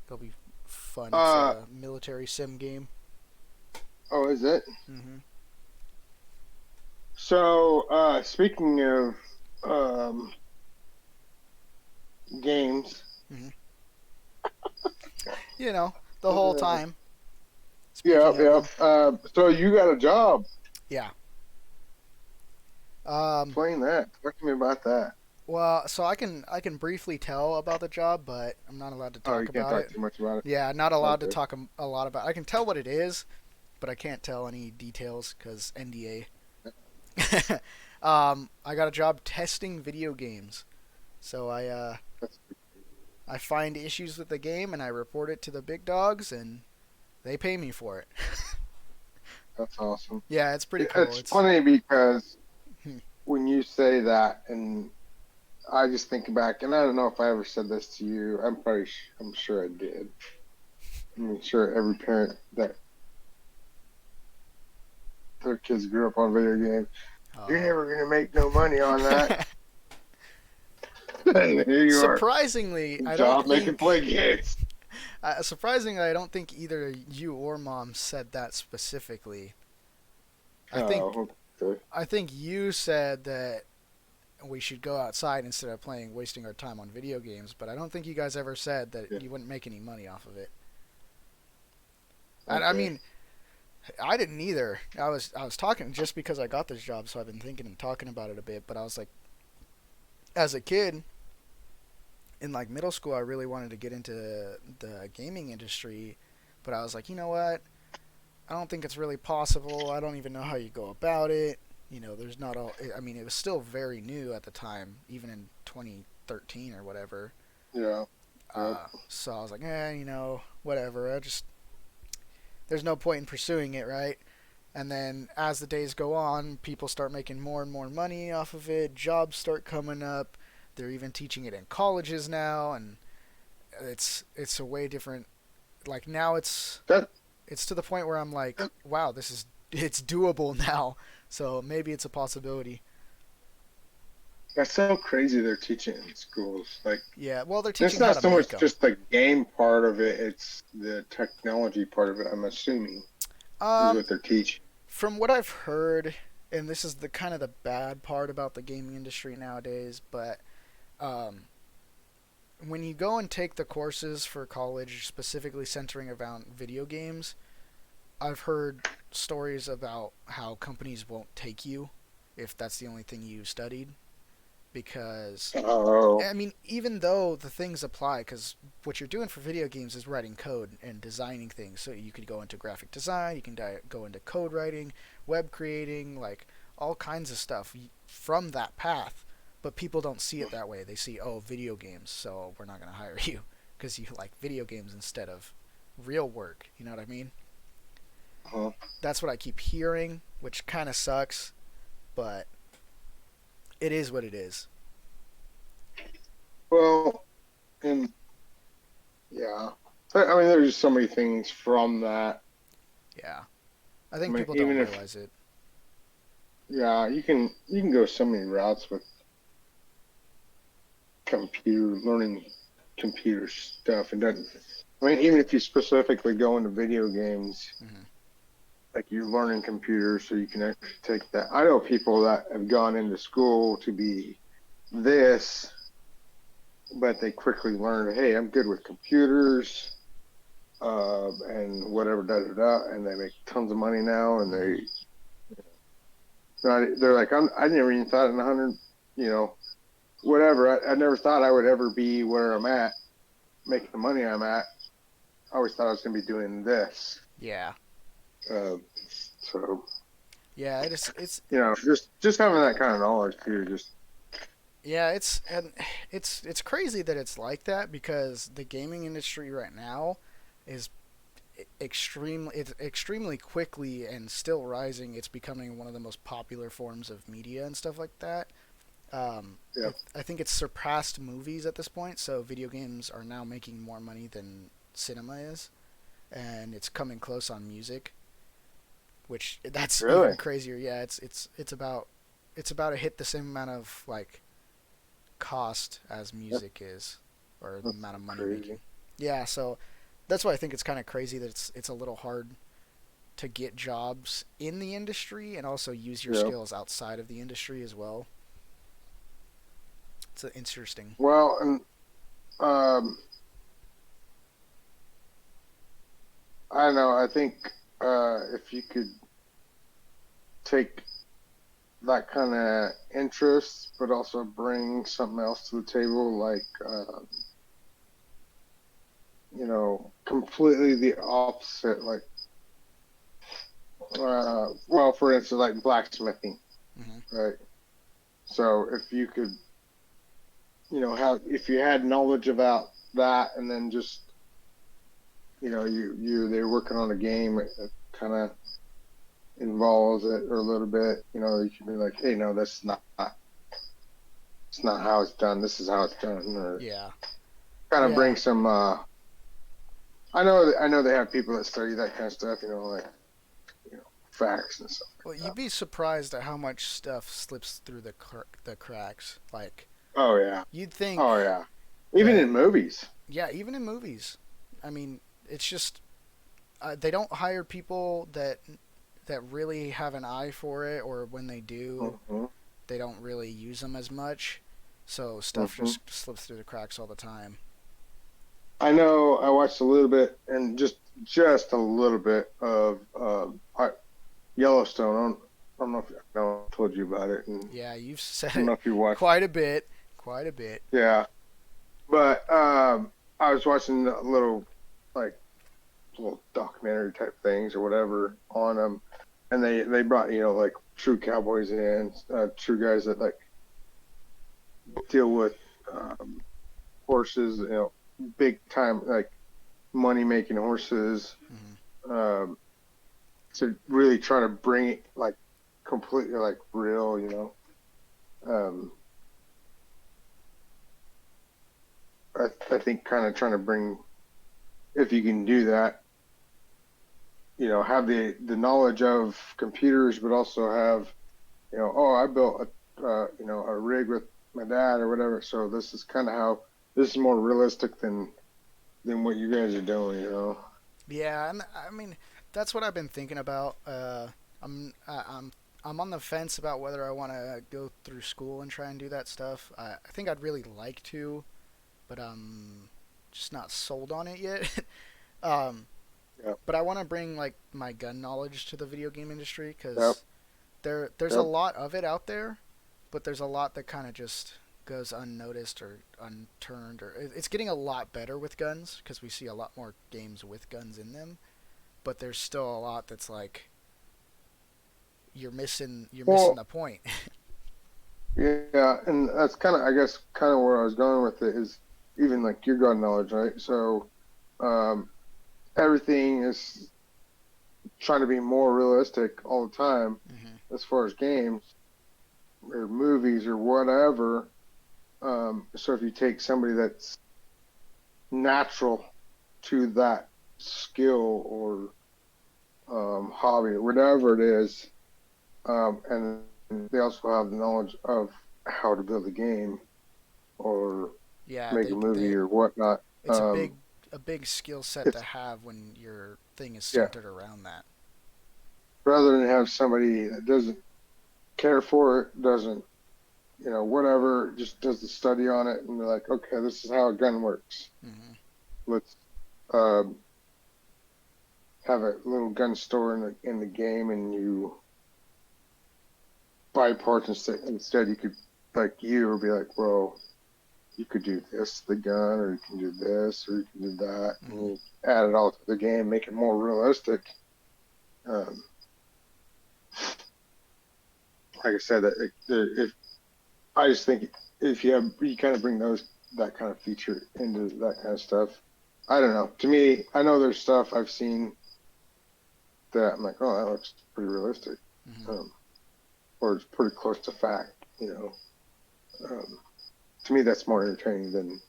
it'll be fun. It's Uh, a military sim game. oh, is it? Hmm. So, speaking of um, games, Hmm. You know, the whole uh, time. yeah, Speaking of yeah. them, So you got a job. yeah. Um, Explain that. Talk to me about that. well, so I can briefly tell about the job, but I'm not allowed to Oh, talk you can't about talk it. too much about it. Yeah, not allowed to Okay. talk a lot about. I can tell what it is, but I can't tell any details because NDA. I got a job testing video games, so That's I find issues with the game and I report it to the big dogs, and they pay me for it. that's awesome. Yeah, it's pretty cool. It's It's funny because when you say that, and I just think back, and I don't know if I ever said this to you. I'm sure I did. I'm sure every parent that their kids grew up on video games, you're uh, never gonna make no money on that. And here you are, surprisingly, I don't job making play think. games. Surprisingly, I don't think either you or mom said that specifically. I think Oh, okay. I think you said that we should go outside instead of playing, wasting our time on video games. But I don't think you guys ever said that Yeah, you wouldn't make any money off of it. And I okay. mean, I didn't either. I was talking just because I got this job, so I've been thinking and talking about it a bit. But I was like, as a kid in like middle school, I really wanted to get into the gaming industry, but I was like, you know what? I don't think it's really possible. I don't even know how you go about it. There's not all. I mean, it was still very new at the time, even in 2013 or whatever. Yeah. Yep. So I was like, whatever. There's no point in pursuing it, right? And then as the days go on, people start making more and more money off of it. Jobs start coming up. They're even teaching it in colleges now, and it's a way different. Like now, That it's to the point where I'm like, wow, it's doable now. So maybe it's a possibility. that's so crazy. They're teaching in schools. Like, Yeah, well, they're it's teaching how not to so make much them. just the game part of it; it's the technology part of it. I'm assuming is Um, what they're teaching. from what I've heard, and this is the kind of the bad part about the gaming industry nowadays, but um, when you go and take the courses for college, specifically centering around video games, I've heard stories about how companies won't take you if that's the only thing you studied because Oh, I mean, even though the things apply, because what you're doing for video games is writing code and designing things. So you could go into graphic design, you can go into code writing, web creating, like all kinds of stuff from that path. But people don't see it that way. They see, oh, video games, so we're not going to hire you because you like video games instead of real work. You know what I mean? uh-huh. That's what I keep hearing, which kind of sucks, but it is what it is. Well, and yeah. I mean, there's just so many things from that. Yeah. I I think mean, people don't even if realize it. yeah, you can go so many routes with computer learning computer stuff. And doesn't. I mean, even if you specifically go into video games, Hmm. like you're learning computers, so you can actually take that. I know people that have gone into school to be this, but they quickly learned, hey, I'm good with computers, and whatever, da da da, and they make tons of money now, and Hmm. they're like, I never even thought in 100, whatever. I never thought I would ever be where I'm at, making the money I'm at. I always thought I was going to be doing this. Yeah. Uh, so Yeah, it's just having that kind of knowledge too, just yeah, it's crazy that it's like that because the gaming industry right now is it's extremely quickly and still rising. It's becoming one of the most popular forms of media and stuff like that. Yeah. I think it's surpassed movies at this point. So video games are now making more money than cinema is, and it's coming close on music, which that's Really? even crazier. Yeah, it's about to hit the same amount of like cost as That, music is, or the that's amount of money crazy. making. Yeah, so that's why I think it's kind of crazy that it's a little hard to get jobs in the industry and also use your Yeah. skills outside of the industry as well. It's interesting. Well, and um, I don't know. I think if you could take that kind of interest, but also bring something else to the table, like completely the opposite. Like, well, for instance, like blacksmithing, Hmm. right? So if you could, have if you had knowledge about that, and then just they're working on a game that kind of involves it or a little bit, you can be like, hey, no, that's not it's not how it's done. This is how it's done, or Yeah, kind of yeah. bring some. I know they have people that study that kind of stuff, like facts and stuff Well, like you'd that. be surprised at how much stuff slips through the cracks. Like Oh yeah, you'd oh think yeah. Even that, in movies. yeah, even in movies. I mean, it's just they don't hire people that really have an eye for it, or when they do, Hmm. they don't really use them as much. So stuff Hmm. just slips through the cracks all the time. I know. I watched a little bit, and just a little bit of Yellowstone. I don't know if I told you about it, and Yeah, you've said I don't know it if you watched. quite a bit, quite a bit. Yeah, but I was watching a like little documentary type things or whatever on them, and they brought like true cowboys in, true guys that like deal with um, horses, big time like money making horses, Hmm. um, to really try to bring it like completely like real, Um, I think kind of trying to bring, if you can do that, have the knowledge of computers, but also have, oh, I built a rig with my dad or whatever. So this is kind of how this is more realistic than what you guys are doing. Yeah, and I mean that's what I've been thinking about. I'm I, I'm I'm on the fence about whether I want to go through school and try and do that stuff. I think I'd really like to, but I'm just not sold on it yet. um, Yeah, but I want to bring like my gun knowledge to the video game industry yep, because there's a yep. lot of it out there, but there's a lot that kind of just goes unnoticed or unturned, or it's getting a lot better with guns because we see a lot more games with guns in them, but there's still a lot that's like you're missing Well, the point. yeah, and that's kind of, I guess, kind of where I was going with it is even like your gun knowledge, right? So, um, everything is trying to be more realistic all the time Hmm. as far as games or movies or whatever. So if you take somebody that's natural to that skill or hobby or whatever it is, and they also have the knowledge of how to build a game or Yeah, make a movie or whatnot. it's a big skill set to It's have when your thing is Yeah, centered around that. rather than have somebody that doesn't care for it, doesn't whatever, just does the study on it, and they're like, okay, this is how a gun works. Hmm. Let's um, have a little gun store in the game, and you buy parts instead. You could like you would be like, well, you could do this to the gun, or you can do this, or you can do that, and Hmm. you add it all to the game, make it more realistic. Um, like I said, if I just think if you kind of bring that kind of feature into that kind of stuff. I don't know. To me, I know there's stuff I've seen that I'm like, oh, that looks pretty realistic, Hmm. um, or it's pretty close to fact. Um, to me, that's more entertaining than.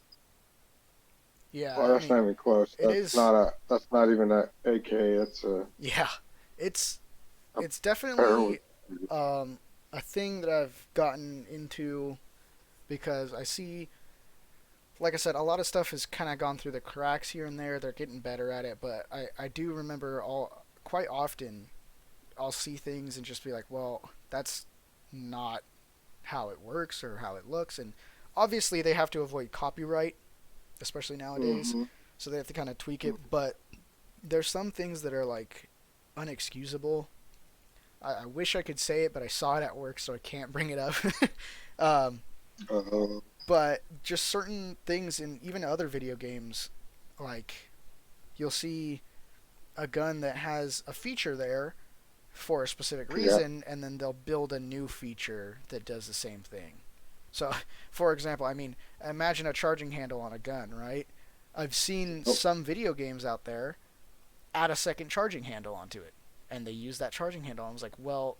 Yeah, Well, I that's mean, not even close. it That's is. not a. That's not even a AK. That's Yeah, it's a it's barrel. definitely um, a thing that I've gotten into because I see, like I said, a lot of stuff has kind of gone through the cracks here and there. They're getting better at it, but I do remember all quite often I'll see things and just be like, well, that's not how it works or how it looks. And obviously, they have to avoid copyright, especially nowadays. Mm-hmm. So they have to kind of tweak it. But there's some things that are like unexcusable. I wish I could say it, but I saw it at work, so I can't bring it up. um, Uh, but just certain things in even other video games, like you'll see a gun that has a feature there for a specific yeah. reason, and then they'll build a new feature that does the same thing. So, for example, I mean, imagine a charging handle on a gun, right? I've seen Oh, some video games out there add a second charging handle onto it, and they use that charging handle. I was like, well,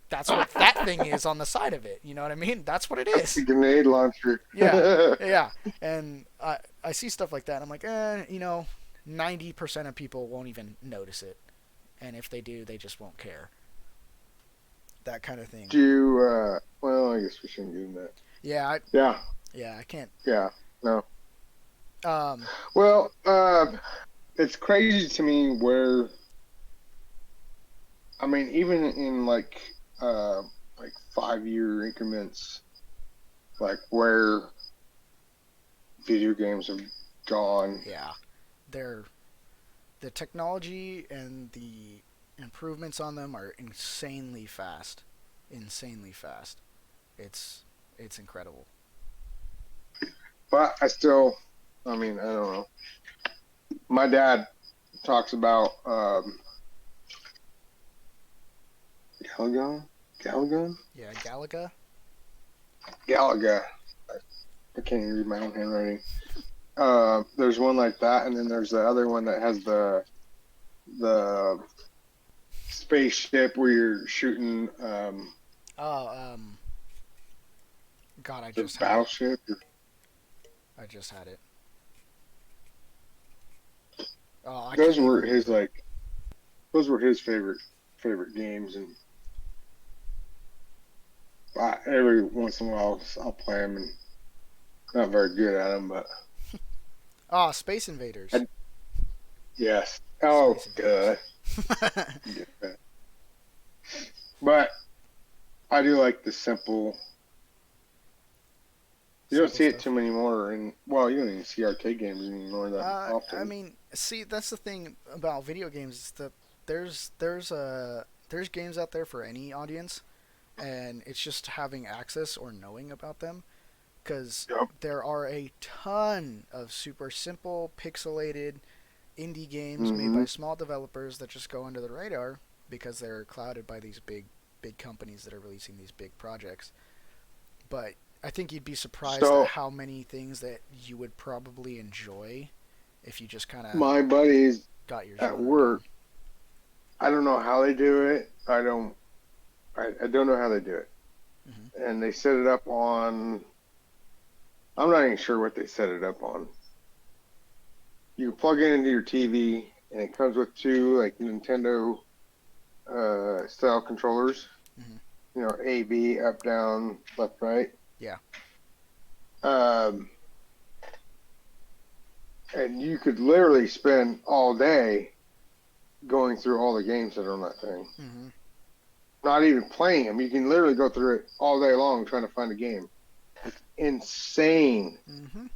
that's what that thing is on the side of it. You know what I mean? That's what it that's the is. grenade launcher. Yeah, yeah. And I see stuff like that. And I'm like, 90% of people won't even notice it, and if they do, they just won't care. That kind of thing. Do you, well, I guess we shouldn't do that. Yeah, Yeah, yeah, I can't. yeah, no. Um, Well, it's crazy to me where, I mean, even in like 5 year increments, like where video games have gone. yeah, they're the technology and the improvements on them are insanely fast, insanely fast. It's it's incredible. But I still, I mean, I don't know. My dad talks about Galaga, Galaga, Yeah, Galaga. Galaga. I can't even read my own handwriting. There's one like that, and then there's the other one that has the spaceship where you're shooting Oh, God, I the just had it. battleship. I just had it. Oh, I Those can't were even his remember. like those were his favorite games, and every once in a while I'll play them, and not very good at them, but Oh, Space Invaders. I, yes. Oh, Space Invaders. duh. Yeah. But I do like the simple. You don't Simple see it too stuff. many more, and well, you don't even see arcade games anymore that I often. mean, see, that's the thing about video games is that there's games out there for any audience, and it's just having access or knowing about them. Because Yep. there are a ton of super simple, pixelated indie games made Mm-hmm. by small developers that just go under the radar because they're clouded by these big companies that are releasing these big projects. But I think you'd be surprised at So how many things that you would probably enjoy if you just kind of my buddies got your at genre down. work, I don't know how they do it. I don't know how they do it. Hmm. And they set it up on. I'm not even sure what they set it up on. You plug it into your TV, and it comes with two like Nintendo style controllers. Hmm. You know, A, B, up, down, left, right. Yeah. Um, and you could literally spend all day going through all the games that are on that thing. Hmm. Not even playing them. You can literally go through it all day long trying to find a game. Insane Hmm.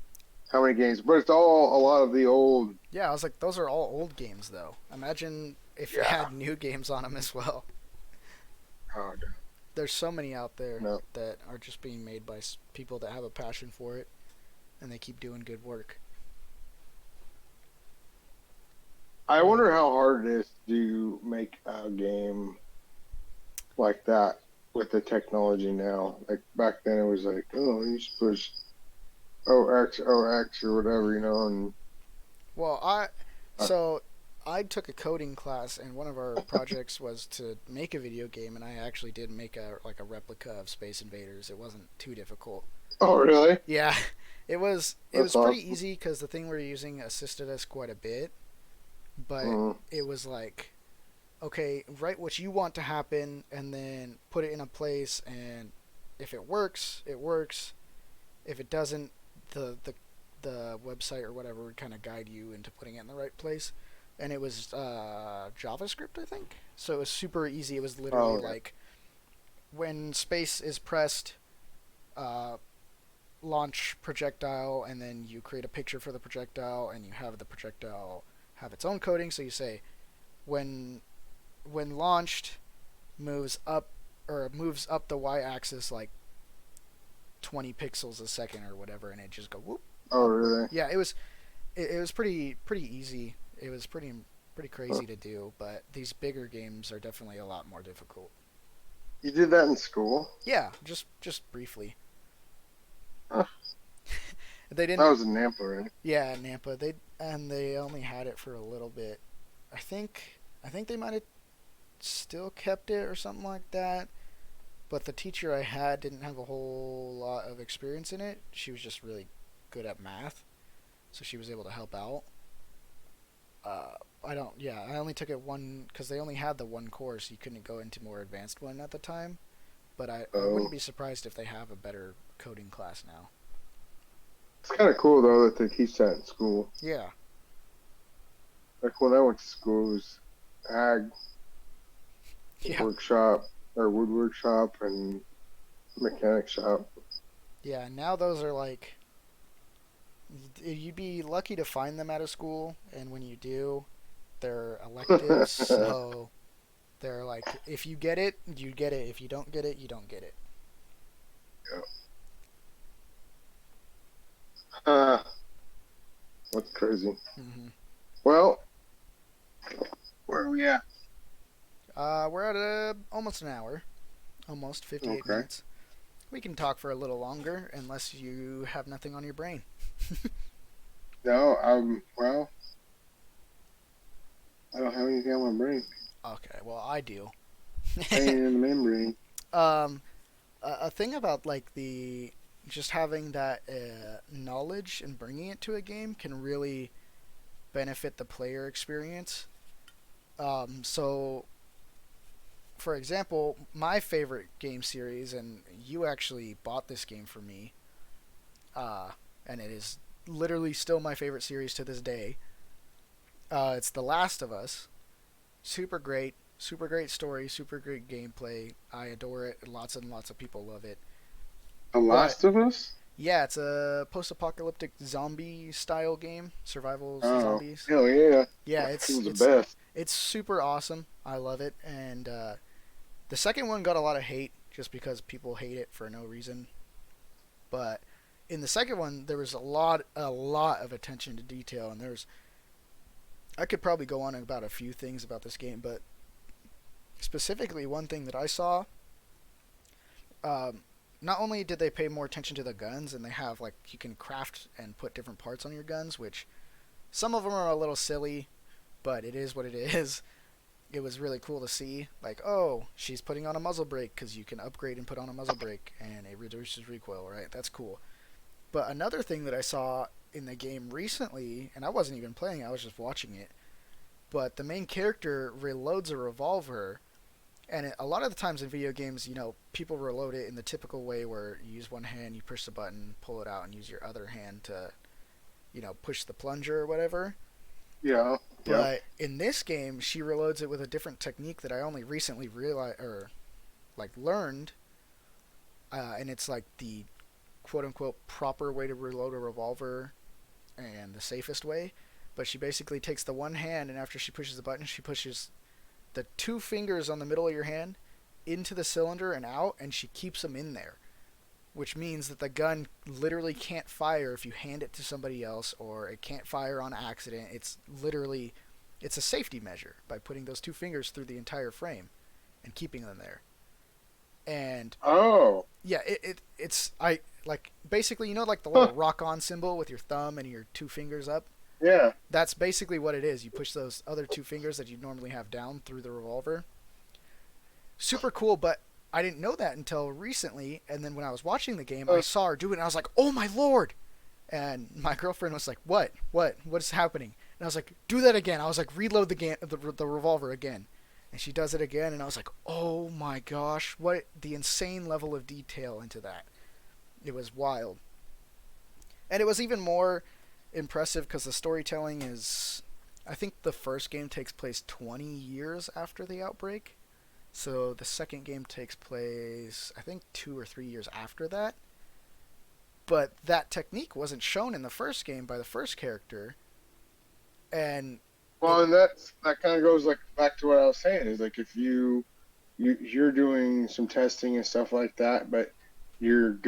how many games, but it's all a lot of the old. Yeah, I was like, those are all old games, though. Imagine if you Yeah. had new games on them as well. Oh, There's so many out there no. that are just being made by people that have a passion for it, and they keep doing good work. I Uh, wonder how hard it is to make a game like that with the technology now. Like back then, it was like, oh, you just push OX, OX, or whatever, mhm. and Well, I uh, so I took a coding class, and one of our projects was to make a video game, and I actually did make a replica of Space Invaders. It wasn't too difficult. Oh, really? Yeah, it was. It That's was pretty awesome. easy because the thing we're using assisted us quite a bit, but Mm. it was like, okay, write what you want to happen, and then put it in a place, and if it works, it works. If it doesn't, the website or whatever would kind of guide you into putting it in the right place. And it was JavaScript, I think. So it was super easy. It was literally Oh, yeah. like when space is pressed, uh, launch projectile, and then you create a picture for the projectile, and you have the projectile have its own coding. So you say when launched, moves up or moves up the y-axis like 20 pixels a second or whatever, and it just go whoop Oh, upward. really? Yeah, it was pretty easy. It was pretty Huh. crazy to do, but these bigger games are definitely a lot more difficult. You did that in school? Yeah, just briefly. Huh. They That didn't. was in Nampa, right? Yeah, Nampa. They only had it for a little bit. I think they might have still kept it or something like that. But the teacher I had didn't have a whole lot of experience in it. She was just really good at math, so she was able to help out. Uh, I don't. Yeah, I only took it one because they only had the one course. You couldn't go into more advanced one at the time. But I wouldn't Oh. be surprised if they have a better coding class now. It's kind of cool, though, that they teach that in school. Yeah. Like when I went to school, it was ag Yeah. workshop or wood workshop and mechanic shop. Yeah. Now those are like you'd be lucky to find them at a school, and when you do, they're electives. So they're like, if you get it, you get it. If you don't get it, you don't get it. Yeah. Uh, that's crazy. Hmm. Well, where are we at? We're at almost an hour, almost 58 Okay. minutes. We can talk for a little longer, unless you have nothing on your brain. No, well, I don't have anything on my brain. Okay, well I do. Pain in the membrane. um, a thing about like the just having that knowledge and bringing it to a game can really benefit the player experience. So, for example, my favorite game series, and you actually bought this game for me, uh, and it is literally still my favorite series to this day. It's The Last of Us. Super great story, super great gameplay. I adore it. Lots and lots of people love it. The But Last of Us? yeah, it's a post-apocalyptic zombie style game, survival Oh, zombies. hell yeah. Yeah, It it's was the it's best. it's super awesome. I love it, and the second one got a lot of hate just because people hate it for no reason. But in the second one, there was a lot of attention to detail, and there's I could probably go on about a few things about this game, but specifically one thing that I saw, um, not only did they pay more attention to the guns, and they have like you can craft and put different parts on your guns, which some of them are a little silly, but it is what it is. It was really cool to see. Like, oh, she's putting on a muzzle brake because you can upgrade and put on a muzzle brake, and it reduces recoil. Right, that's cool. But another thing that I saw in the game recently, and I wasn't even playing, I was just watching it. But the main character reloads a revolver, and a lot of the times in video games, people reload it in the typical way where you use one hand, you push the button, pull it out, and use your other hand to, push the plunger or whatever. Yeah, yeah. But in this game, she reloads it with a different technique that I only recently realized or like learned, and it's like the quote unquote proper way to reload a revolver and the safest way. But she basically takes the one hand, and after she pushes the button, she pushes the two fingers on the middle of your hand into the cylinder and out, and she keeps them in there, which means that the gun literally can't fire if you hand it to somebody else, or it can't fire on accident. It's a safety measure by putting those two fingers through the entire frame and keeping them there. And Oh, yeah, it's I like basically like the little huh. rock on symbol with your thumb and your two fingers up. Yeah. That's basically what it is. You push those other two fingers that you normally have down through the revolver. Super cool, but I didn't know that until recently. And then when I was watching the game, I Uh, saw her do it, and I was like, "Oh my lord!" And my girlfriend was like, "What? What is happening?" And I was like, "Do that again." I was like, "Reload the revolver again." And she does it again, and I was like, "Oh my gosh! What the insane level of detail into that!" It was wild, and it was even more impressive because the storytelling is. I think the first game takes place 20 years after the outbreak. So the second game takes place, I think, 2 or 3 years after that. But that technique wasn't shown in the first game by the first character, and it. well, and that kind of goes like back to what I was saying is like if you're doing some testing and stuff like that, but you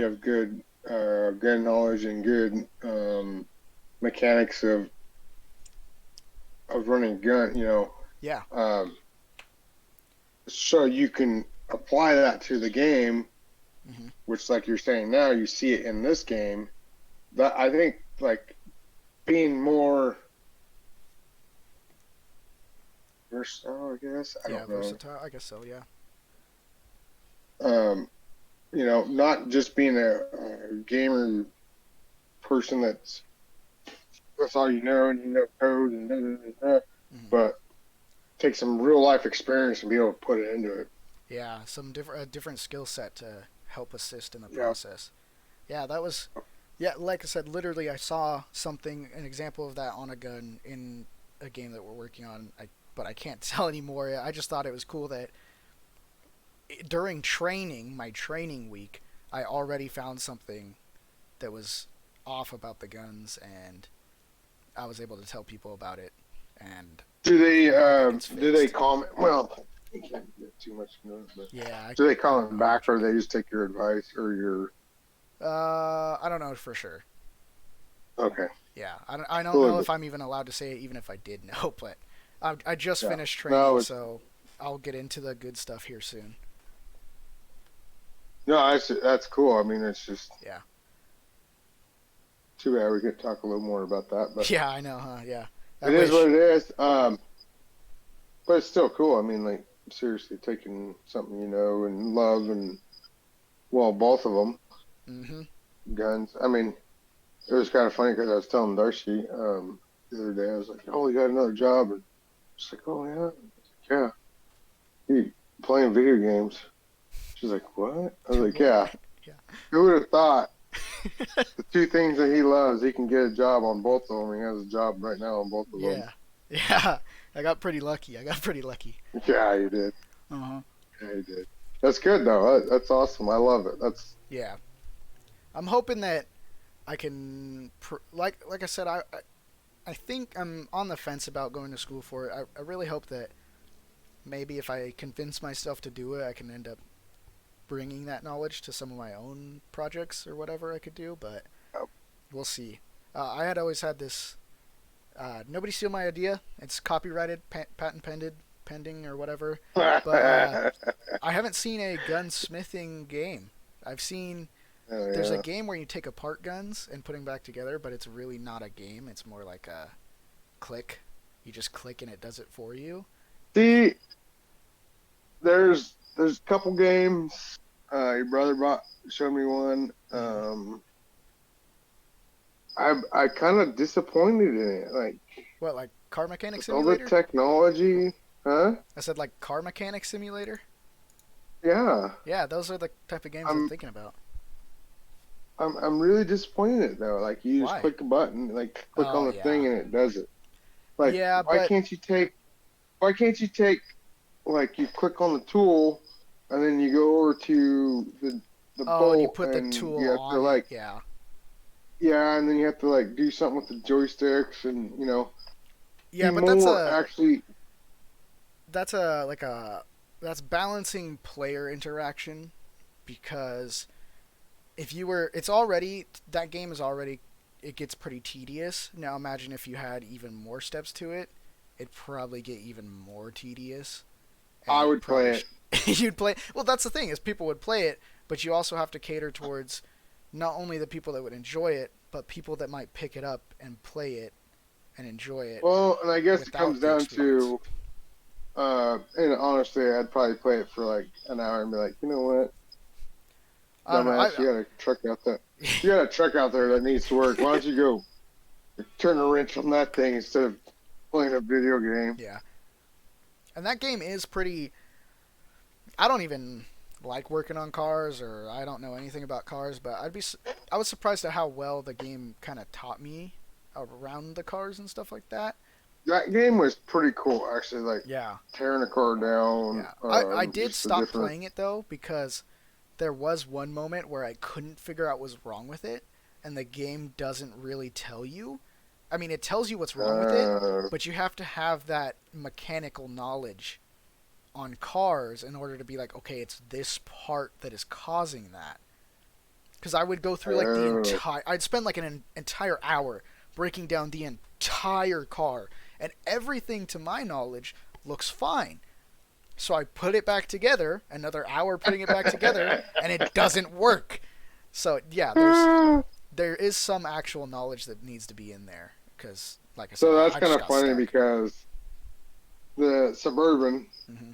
have good gun knowledge and good mechanics of running a gun, Yeah. um, so you can apply that to the game, Hmm. which like you're saying now, you see it in this game. That I think like being more versatile, I guess. I Yeah, don't know. versatile. I guess so. Yeah. Um, not just being a gamer person that's all you know and you know code and Hmm. but take some real life experience and be able to put it into it. Yeah, some different skill set to help assist in the Yeah. process. Yeah, that was. Yeah, like I said, literally, I saw something, an example of that on a gun in a game that we're working on. But I can't tell anymore. I just thought it was cool that during training, my training week, I already found something that was off about the guns, and I was able to tell people about it, and I hope it gets Do they fixed. comment? Well, you can't get too much into it, but Yeah, do they I don't know comment how back much you or can. they just take your advice or your I don't know for sure. okay? Yeah, I don't Cool. know if I'm even allowed to say it, even if I did know, but I just Yeah. finished No, training, so I'll get into the good stuff here soon. that's cool. I mean, it's just Yeah. too bad we could talk a little more about that, but Yeah, I know, huh? Yeah. I it is what wish. it is. But it's still cool. I mean, like seriously, taking something you know and love and well, both of them Mm-hmm. guns. I mean, it was kind of funny because I was telling Darcy the other day. I was like, "Oh, you got another job?" And she's like, "Oh yeah, yeah, he playing video games." She's like, "What?" I was like, What? "Yeah." Who would have thought Yeah. the two things that he loves, he can get a job on both of them. He has a job right now on both of them. Yeah. Yeah. I got pretty lucky. I got pretty lucky. Yeah, he did. Uh-huh. Yeah, he did. That's good though. That's awesome. I love it. That's Yeah. I'm hoping that I can like I said I think I'm on the fence about going to school for it. I really hope that maybe if I convince myself to do it, I can end up bringing that knowledge to some of my own projects or whatever I could do, but we'll see. I had always had this. Nobody steal my idea. It's copyrighted, patent pending, or whatever. But oh I haven't seen a gunsmithing game. I've seen there's a yeah. game where you take apart guns and put them back together, but it's really not a game. It's more like a click. You just click and it does it for you. See, there's a couple games. Your brother showed me one. Mm-hmm. I kind of disappointed in it. Like What, like Car Mechanic with all the Simulator? technology, huh? I said like Car Mechanic Simulator. Yeah. Yeah, those are the type of games I'm I'm thinking about. I'm really disappointed in it though. Like you just Why? click a button, like click on Oh the thing yeah, and it does it. Like yeah, but why can't you take like you click on the tool and then you go over to the oh, and you bolt put the and tool you have to on it. like Yeah, yeah, and then you have to like do something with the joysticks and be yeah, but more actually. that's a like a that's balancing player interaction because if you were, it's already that game is already it gets pretty tedious. Now imagine if you had even more steps to it, it'd probably get even more tedious, and I you'd would play probably it. you'd play. Well, that's the thing is people would play it, but you also have to cater towards not only the people that would enjoy it, but people that might pick it up and play it and enjoy it Well, and I guess it comes without the down experience. to, and honestly, I'd probably play it for like an hour and be like, you know what, I don't know. dumbass, you got a truck out there. You got a truck out there that needs to work. Why don't you go turn a wrench on that thing instead of playing a video game? Yeah, and that game is pretty. I don't even like working on cars, or I don't know anything about cars, but I was surprised at how well the game kind of taught me around the cars and stuff like that. That game was pretty cool, actually. Like Yeah, tearing a car down, yeah. I did just the stop different. playing it though because there was one moment where I couldn't figure out what was wrong with it, and the game doesn't really tell you. I mean, it tells you what's wrong with it, Uh, but you have to have that mechanical knowledge on cars in order to be like, okay, it's this part that is causing that. Because I would go through like uh, I'd spend like an entire hour breaking down the entire car, and everything to my knowledge looks fine. So I put it back together, another hour putting it back together, and it doesn't work. So yeah, there is some actual knowledge that needs to be in there because, like I said, so that's I kind just of got funny stuck. because the Suburban, Hmm.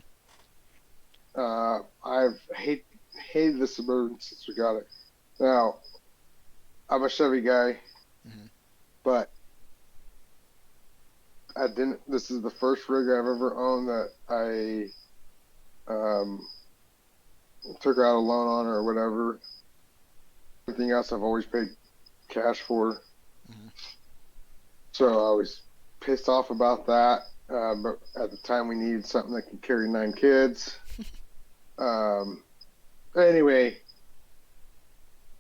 I've hated the Suburban since we got it. Now I'm a Chevy guy, Hmm. but I didn't. This is the first rig I've ever owned that I took out a loan on or whatever. Everything else I've always paid cash for. Hmm. So I was pissed off about that. But at the time, we needed something that could carry 9 kids. Um, anyway,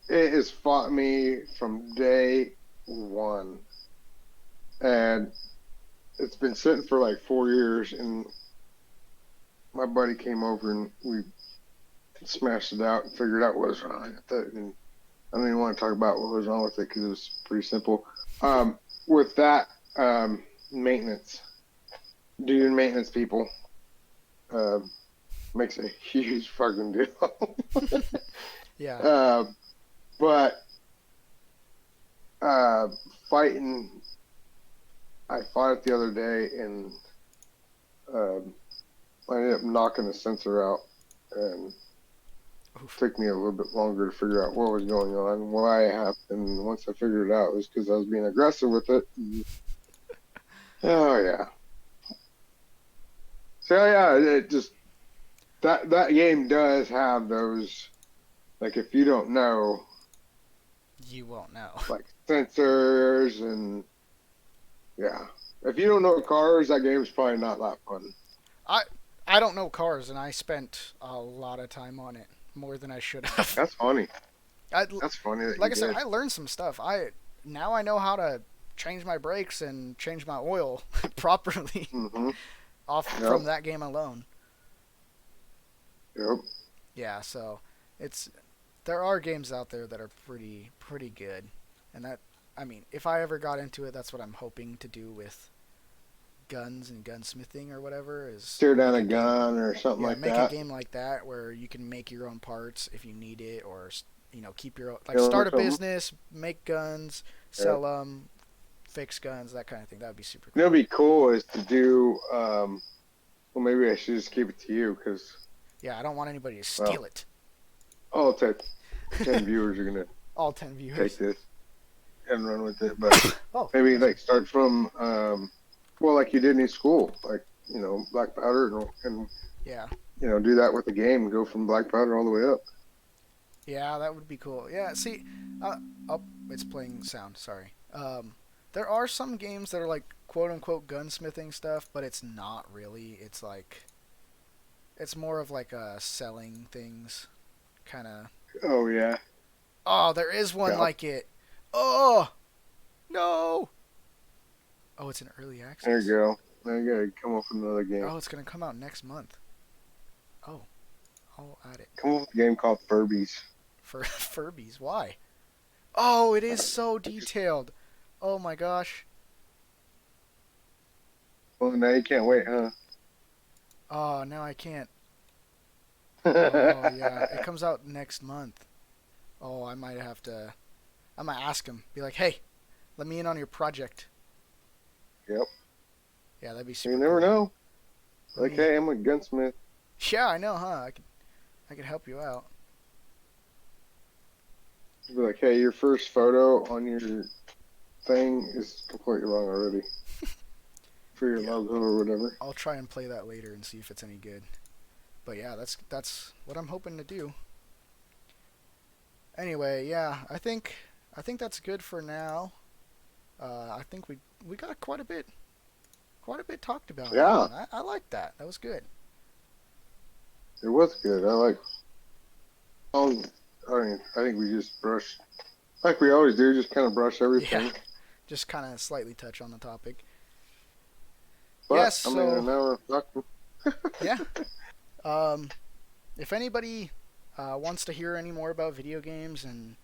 it has fought me from day one. And it's been sitting for like 4 years. And my buddy came over and we smashed it out and figured out what was wrong with it. And I don't even want to talk about what was wrong with it because it was pretty simple. With that, maintenance, doing maintenance people, uh, makes a huge fucking deal. Yeah. uh, but uh, fighting, I fought it the other day and uh, I ended up knocking the sensor out and Oof. took me a little bit longer to figure out what was going on, why it happened. And once I figured it out, it was because I was being aggressive with it. And, oh yeah. So yeah, it just that game does have those, like, if you don't know, You won't know. like, sensors and yeah. If you don't know cars, that game's probably not that fun. I I don't know cars, and I spent a lot of time on it, more than I should have. That's funny. I, That's funny that like you I said, did. I learned some stuff. I know how to change my brakes and change my oil properly Mm-hmm. off Yep. from that game alone. Yep. Yeah, so it's there are games out there that are pretty good, and that I mean, if I ever got into it, that's what I'm hoping to do with guns and gunsmithing or whatever is Tear down make a a game. gun or something Yeah, like make a that. game like that where you can make your own parts if you need it, or keep your own, like Kill 'em or start a something. business, make guns, Yep. sell them, fix guns, that kind of thing. That would be super What'd cool. be cool is to do. Well, maybe I should just keep it to you because, Yeah, I don't want anybody to well, steal it. I'll take 10 viewers are gonna All 10 take viewers. this and run with it, but Oh, maybe bless you. like start from well, like you did in school, like, black powder and Yeah, do that with the game and go from black powder all the way up. yeah, that would be cool. Yeah, see, uh, oh, it's playing sound. Sorry. There are some games that are like quote unquote gunsmithing stuff, but it's not really. It's like it's more of like selling things, kind of. Oh yeah, Oh, there is one yeah. like it. Oh no! Oh, it's in early There you access. go. Now you gotta come up with another game. Oh, it's gonna come out next month. Oh, I'll add it Come up with a game called Furbies. for Furbies. Why? Oh, it is so detailed. Oh my gosh. Well, now you can't wait, huh? Oh, now I can't. Oh yeah, it comes out next month. Oh, I might have to. I might ask him. Be like, hey, let me in on your project. Yep. Yeah, that'd be You super never cool. know. Let Like, me. hey, I'm a gunsmith. Yeah, I know, huh? I could help you out. Be like, hey, your first photo on your thing is completely wrong already for your Yeah, logo or whatever. I'll try and play that later and see if it's any good. But yeah, that's what I'm hoping to do. Anyway, yeah, I think that's good for now. I think we got quite a bit talked about in that Yeah, one. I like that. That was good. it was good. I like. Um, I think we just brushed like we always do. Just kind of brush Yeah, everything. just kind of slightly touch on the topic. Yes, But I mean, so now we're talking. yeah. Um, if anybody wants to hear any more about video games and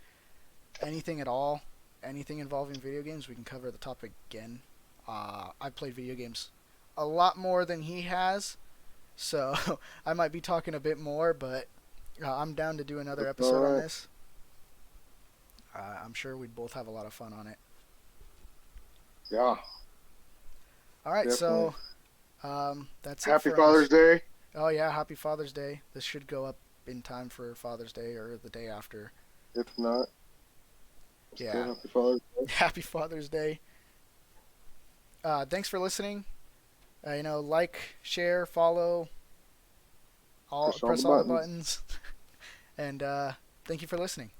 anything at all, anything involving video games, we can cover the topic again. I've played video games a lot more than he has, so I might be talking a bit more, but I'm down to do another That's all episode on right. this. I'm sure we'd both have a lot of fun on it. Yeah, All right, definitely. so that's it Happy for Father's us. Day. Oh yeah, happy Father's Day. This should go up in time for Father's Day or the day after. If not, still Yeah, Happy Father's Day happy Father's Day. Thanks for listening. Like, share, follow, push all the press all the buttons. buttons, and thank you for listening.